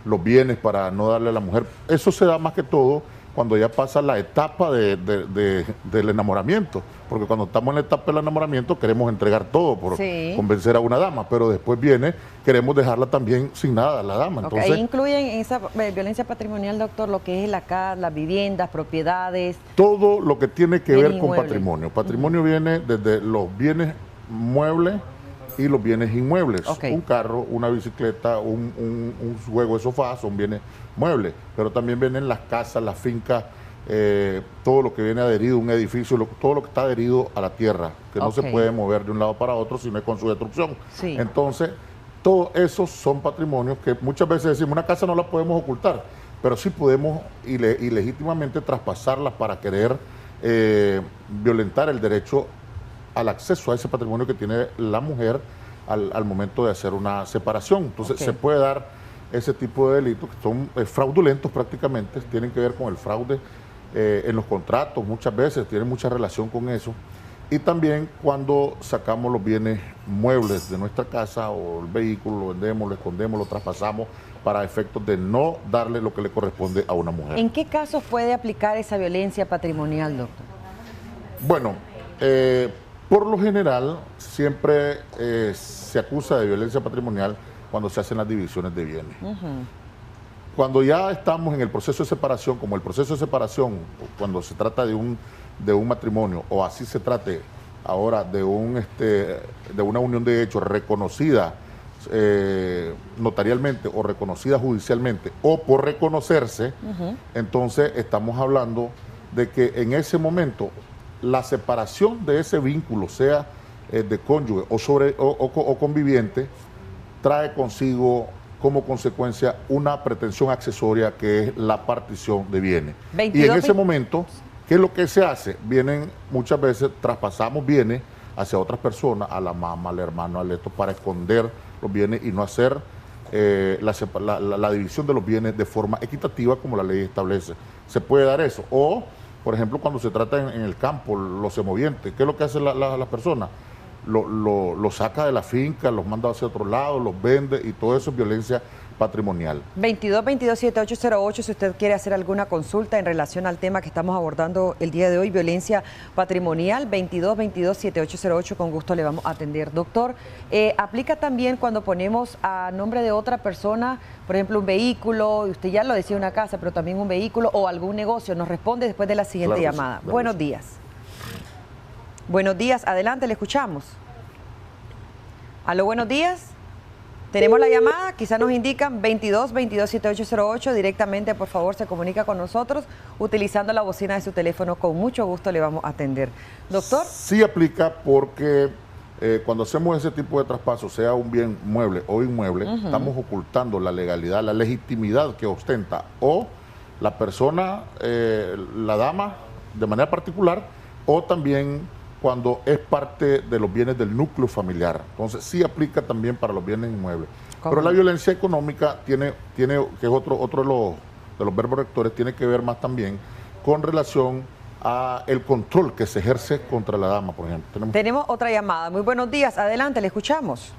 los bienes para no darle a la mujer. Eso se da más que todo cuando ya pasa la etapa del enamoramiento, porque cuando estamos en la etapa del enamoramiento queremos entregar todo por convencer a una dama, pero después queremos dejarla también sin nada, la dama. Entonces, ahí incluyen en esa violencia patrimonial, doctor, lo que es la casa, las viviendas, propiedades. Todo lo que tiene que ver con inmueble. patrimonio. Patrimonio viene desde los bienes muebles y los bienes inmuebles. Un carro, una bicicleta, un juego de sofá son bienes muebles, pero también vienen las casas, las fincas, todo lo que viene adherido a un edificio, todo lo que está adherido a la tierra, que no se puede mover de un lado para otro si no es con su destrucción. Entonces, todos esos son patrimonios que muchas veces decimos, una casa no la podemos ocultar, pero sí podemos ilegítimamente traspasarlas para querer violentar el derecho al acceso a ese patrimonio que tiene la mujer al momento de hacer una separación. Entonces se puede dar ese tipo de delitos que son fraudulentos prácticamente, tienen que ver con el fraude en los contratos, muchas veces tienen mucha relación con eso. Y también cuando sacamos los bienes muebles de nuestra casa o el vehículo, lo vendemos, lo escondemos, lo traspasamos para efectos de no darle lo que le corresponde a una mujer. ¿En qué casos puede aplicar esa violencia patrimonial, doctor? Bueno, por lo general, siempre se acusa de violencia patrimonial cuando se hacen las divisiones de bienes. Cuando ya estamos en el proceso de separación, como el proceso de separación, cuando se trata de un matrimonio, o así se trate ahora de una unión de hechos reconocida notarialmente o reconocida judicialmente, o por reconocerse, entonces estamos hablando de que en ese momento la separación de ese vínculo, sea de cónyuge o conviviente, trae consigo como consecuencia una pretensión accesoria que es la partición de bienes. Y en ese momento, ¿qué es lo que se hace? Muchas veces traspasamos bienes hacia otras personas, a la mamá, al hermano, al esto, para esconder los bienes y no hacer la división de los bienes de forma equitativa como la ley establece. Se puede dar eso. O, por ejemplo, cuando se trata en el campo, los semovientes, ¿qué es lo que hace la persona? Lo saca de la finca, los manda hacia otro lado, los vende, y todo eso es violencia patrimonial. 22-22-7808, si usted quiere hacer alguna consulta en relación al tema que estamos abordando el día de hoy, violencia patrimonial, 22-22-7808, con gusto le vamos a atender. Doctor, aplica también cuando ponemos a nombre de otra persona, por ejemplo, un vehículo, usted ya lo decía, una casa, pero también un vehículo o algún negocio. Nos responde después de la siguiente llamada. Sí, buenos días. Buenos días, adelante, le escuchamos. Aló, buenos días. Tenemos la llamada, quizá nos indican 22-22-7808, directamente, por favor, se comunica con nosotros utilizando la bocina de su teléfono, con mucho gusto le vamos a atender. Doctor. Sí aplica porque cuando hacemos ese tipo de traspaso, sea un bien mueble o inmueble, estamos ocultando la legalidad, la legitimidad que ostenta o la persona, la dama, de manera particular, o también cuando es parte de los bienes del núcleo familiar. Entonces sí aplica también para los bienes inmuebles. Pero la violencia económica tiene que es otro de los verbos rectores, tiene que ver más también con relación a el control que se ejerce contra la dama, por ejemplo. Tenemos otra llamada. Muy buenos días, adelante, le escuchamos.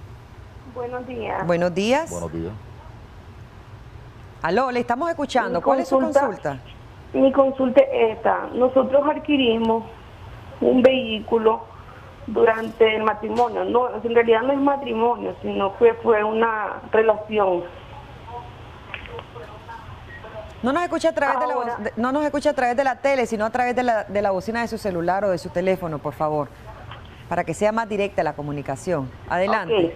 Buenos días. Buenos días. Buenos días. Aló, le estamos escuchando. ¿Cuál es su consulta? Mi consulta es esta. Nosotros adquirimos un vehículo durante el matrimonio. No, en realidad no es matrimonio, sino que fue una relación. No nos escucha a través no nos escucha a través de la tele, sino a través de la bocina de su celular o de su teléfono, por favor, para que sea más directa la comunicación. Adelante. Okay.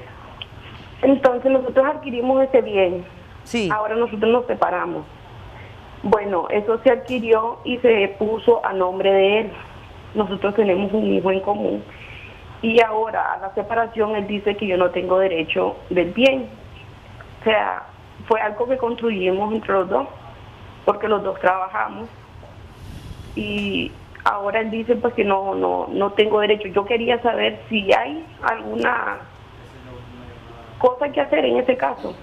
Entonces nosotros adquirimos ese bien. Sí. Ahora nosotros nos separamos. Bueno, eso se adquirió y se puso a nombre de él. Nosotros tenemos un hijo en común y ahora a la separación él dice que yo no tengo derecho del bien. O sea, fue algo que construimos entre los dos, porque los dos trabajamos y ahora dicen pues que no tengo derecho. Yo quería saber si hay alguna cosa que hacer en ese caso.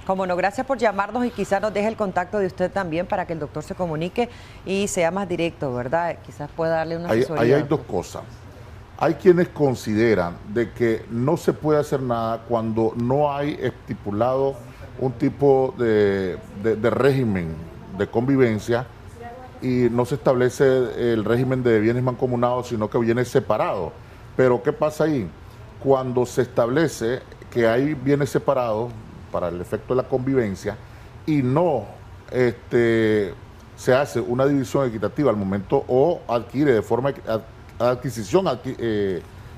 Como no, gracias por llamarnos y quizás nos deje el contacto de usted también para que el doctor se comunique y sea más directo, ¿verdad? Quizás pueda darle una asesoría. Ahí hay dos cosas. Hay quienes consideran de que no se puede hacer nada cuando no hay estipulado un tipo de régimen de convivencia y no se establece el régimen de bienes mancomunados, sino que viene separado. Pero ¿qué pasa ahí? Cuando se establece que hay bienes separados para el efecto de la convivencia y no se hace una división equitativa al momento o adquiere de forma adquisición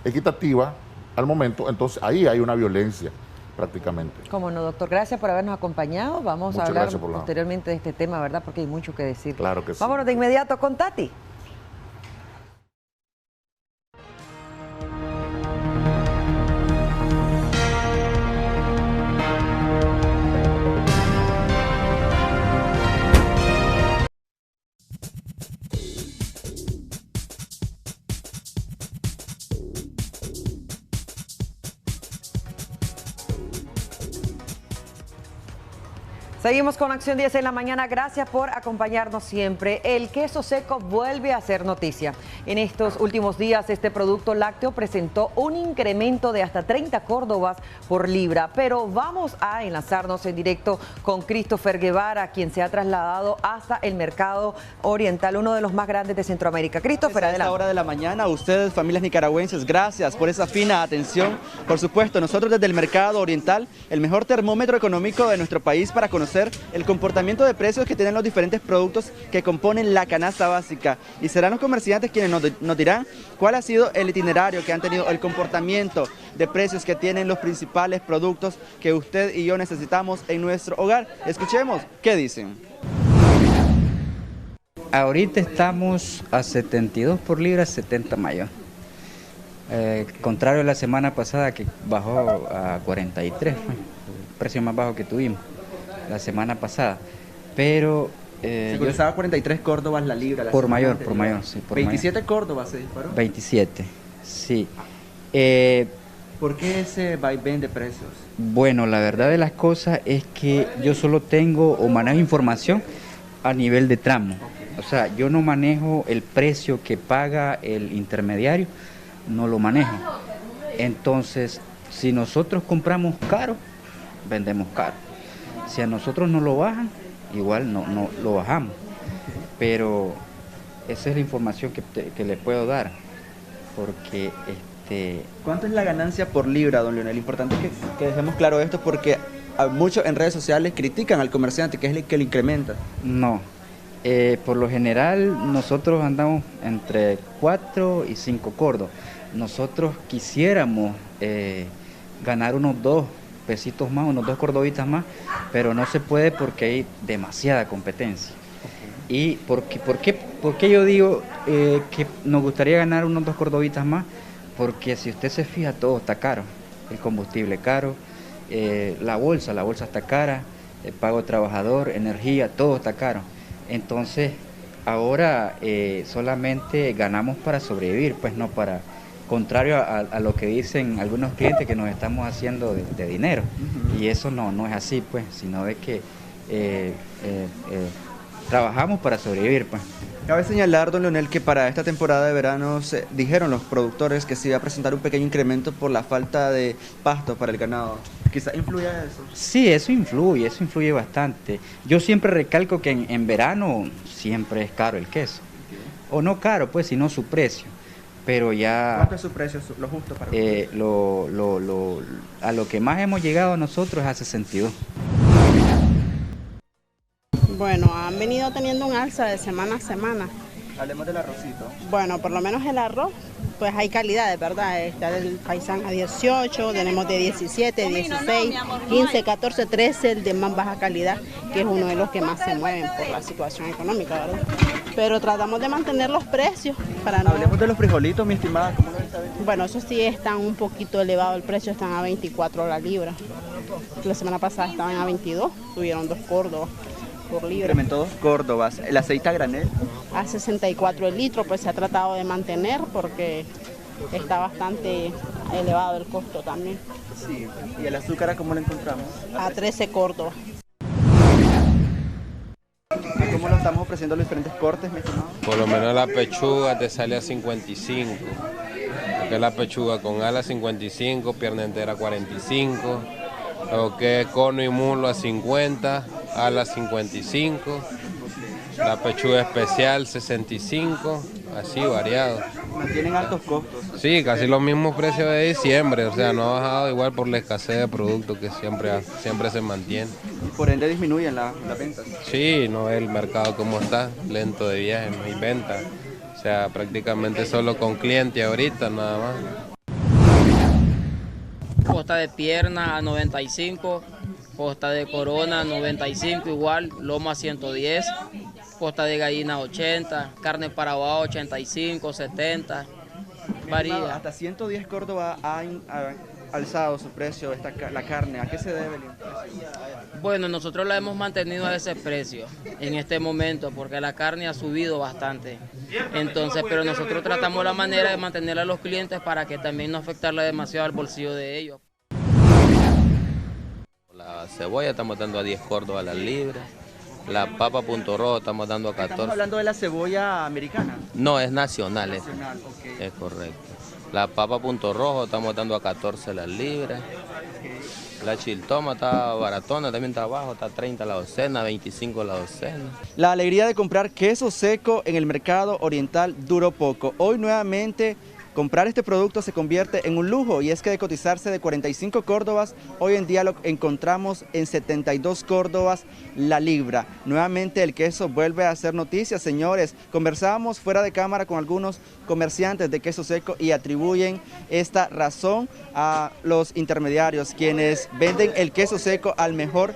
equitativa al momento, entonces ahí hay una violencia prácticamente. Como no, doctor, gracias por habernos acompañado. Vamos a hablar posteriormente de este tema, ¿verdad? Porque hay mucho que decir. Claro que sí. Vámonos de inmediato con Tati. Seguimos con Acción 10 en la mañana. Gracias por acompañarnos siempre. El queso seco vuelve a ser noticia. En estos últimos días, este producto lácteo presentó un incremento de hasta 30 córdobas por libra. Pero vamos a enlazarnos en directo con Christopher Guevara, quien se ha trasladado hasta el mercado oriental, uno de los más grandes de Centroamérica. Christopher, adelante. A esta hora de la mañana, ustedes, familias nicaragüenses, gracias por esa fina atención. Por supuesto, nosotros desde el mercado oriental, el mejor termómetro económico de nuestro país para conocer el comportamiento de precios que tienen los diferentes productos que componen la canasta básica. Y serán los comerciantes quienes nos dirán cuál ha sido el itinerario que han tenido, el comportamiento de precios que tienen los principales productos que usted y yo necesitamos en nuestro hogar. Escuchemos qué dicen. Ahorita estamos a 72 por libra, 70 mayor. Contrario a la semana pasada que bajó a 43, fue el precio más bajo que tuvimos la semana pasada, pero... se cotizaba a 43 córdobas la libra. Por mayor, sí. Por 27 mayor. córdobas se disparó. 27, sí. ¿Por qué ese vaivén de precios? Bueno, la verdad de las cosas es que yo solo tengo o manejo información a nivel de tramo. O sea, yo no manejo el precio que paga el intermediario, no lo manejo. Entonces, si nosotros compramos caro, vendemos caro. Si a nosotros no lo bajan, igual no lo bajamos. Pero esa es la información que le puedo dar. Porque ¿cuánto es la ganancia por libra, don Leonel? Importante que dejemos claro esto porque muchos en redes sociales critican al comerciante, que es el que le incrementa. No. Por lo general nosotros andamos entre 4 y 5 cordos. Nosotros quisiéramos ganar unos 2 pesitos más, unos 2 cordobitas más, pero no se puede porque hay demasiada competencia. ¿Y por qué yo digo que nos gustaría ganar unos 2 cordobitas más? Porque si usted se fija, todo está caro. El combustible caro, la bolsa está cara, el pago de trabajador, energía, todo está caro. Entonces, ahora solamente ganamos para sobrevivir, pues no para... Contrario a lo que dicen algunos clientes que nos estamos haciendo de dinero. Y eso no es así, pues, sino de que trabajamos para sobrevivir, pues. Cabe señalar, don Leonel, que para esta temporada de verano dijeron los productores que se iba a presentar un pequeño incremento por la falta de pasto para el ganado. ¿Quizás influye eso? Sí, eso influye bastante. Yo siempre recalco que en verano siempre es caro el queso. O no caro, pues, sino su precio. Pero ya... ¿Cuánto es su precio, lo justo para usted? A lo que más hemos llegado nosotros es a 62. Bueno, han venido teniendo un alza de semana a semana. Hablemos del arrocito. Bueno, por lo menos el arroz, pues hay calidades, ¿verdad? Está del paisán a 18, tenemos de 17, 16, 15, 14, 13, el de más baja calidad, que es uno de los que más se mueven por la situación económica, ¿verdad? Pero tratamos de mantener los precios para no... Hablemos de los frijolitos, mi estimada, ¿cómo lo está vendiendo? Bueno, eso sí están un poquito elevado el precio, están a 24 la libra. La semana pasada estaban a 22, tuvieron 2 córdobas. por libra. Incrementó 2 córdobas. ¿El aceite a granel? A 64 el litro, pues se ha tratado de mantener porque está bastante elevado el costo también. Sí. ¿Y el azúcar a cómo lo encontramos? A 13 córdobas. ¿Cómo lo estamos ofreciendo los diferentes cortes, mi estimado? Por lo menos la pechuga te sale a 55. Porque la pechuga con ala 55, pierna entera 45. Lo que es cono y muslo a 50, ala 55. La pechuga especial 65, así variado. ¿Mantienen altos costos? Sí, casi los mismos precios de diciembre, o sea, no ha bajado igual por la escasez de productos que siempre se mantiene. Y por ende disminuyen las ventas. Sí, no es el mercado como está, lento de viaje, no hay venta. O sea, prácticamente solo con clientes ahorita nada más. Costa de pierna a 95, costa de corona 95 igual, loma 110, costa de gallina 80, carne para abajo 85, 70, varía. Hasta 110 Córdoba ha alzado su precio la carne. ¿A qué se debe el precio? Bueno, nosotros la hemos mantenido a ese precio en este momento porque la carne ha subido bastante. Entonces, pero nosotros tratamos la manera de mantener a los clientes para que también no afectarle demasiado al bolsillo de ellos. La cebolla estamos dando a 10 córdobas la libra. La papa punto rojo estamos dando a 14. ¿Estamos hablando de la cebolla americana? No, es nacional. Nacional, okay. Es correcto. La papa punto rojo estamos dando a 14 las libras. La chiltoma está baratona, también está abajo, está 30 la docena, 25 la docena. La alegría de comprar queso seco en el mercado oriental duró poco. Hoy nuevamente comprar este producto se convierte en un lujo, y es que de cotizarse de 45 córdobas, hoy en día lo encontramos en 72 córdobas la libra. Nuevamente el queso vuelve a hacer noticias, señores. Conversábamos fuera de cámara con algunos comerciantes de queso seco y atribuyen esta razón a los intermediarios, quienes venden el queso seco al mejor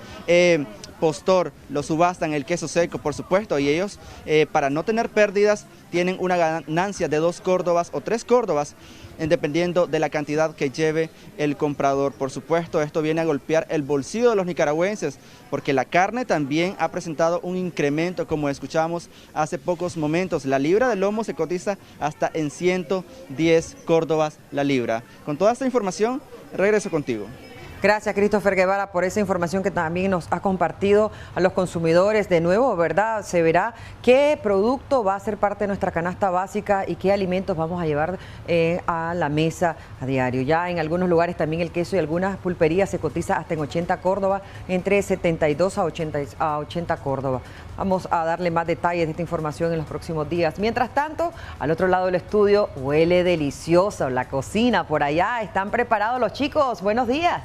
postor, lo subastan el queso seco, por supuesto, y ellos para no tener pérdidas tienen una ganancia de 2 córdobas o 3 córdobas, dependiendo de la cantidad que lleve el comprador. Por supuesto, esto viene a golpear el bolsillo de los nicaragüenses, porque la carne también ha presentado un incremento, como escuchamos hace pocos momentos. La libra de lomo se cotiza hasta en 110 córdobas la libra. Con toda esta información, regreso contigo. Gracias, Christopher Guevara, por esa información que también nos ha compartido a los consumidores. De nuevo, ¿verdad? Se verá qué producto va a ser parte de nuestra canasta básica y qué alimentos vamos a llevar a la mesa a diario. Ya en algunos lugares también el queso y algunas pulperías se cotiza hasta en 80 córdobas, entre 72 a 80 córdobas. Vamos a darle más detalles de esta información en los próximos días. Mientras tanto, al otro lado del estudio huele delicioso la cocina por allá. ¿Están preparados los chicos? Buenos días.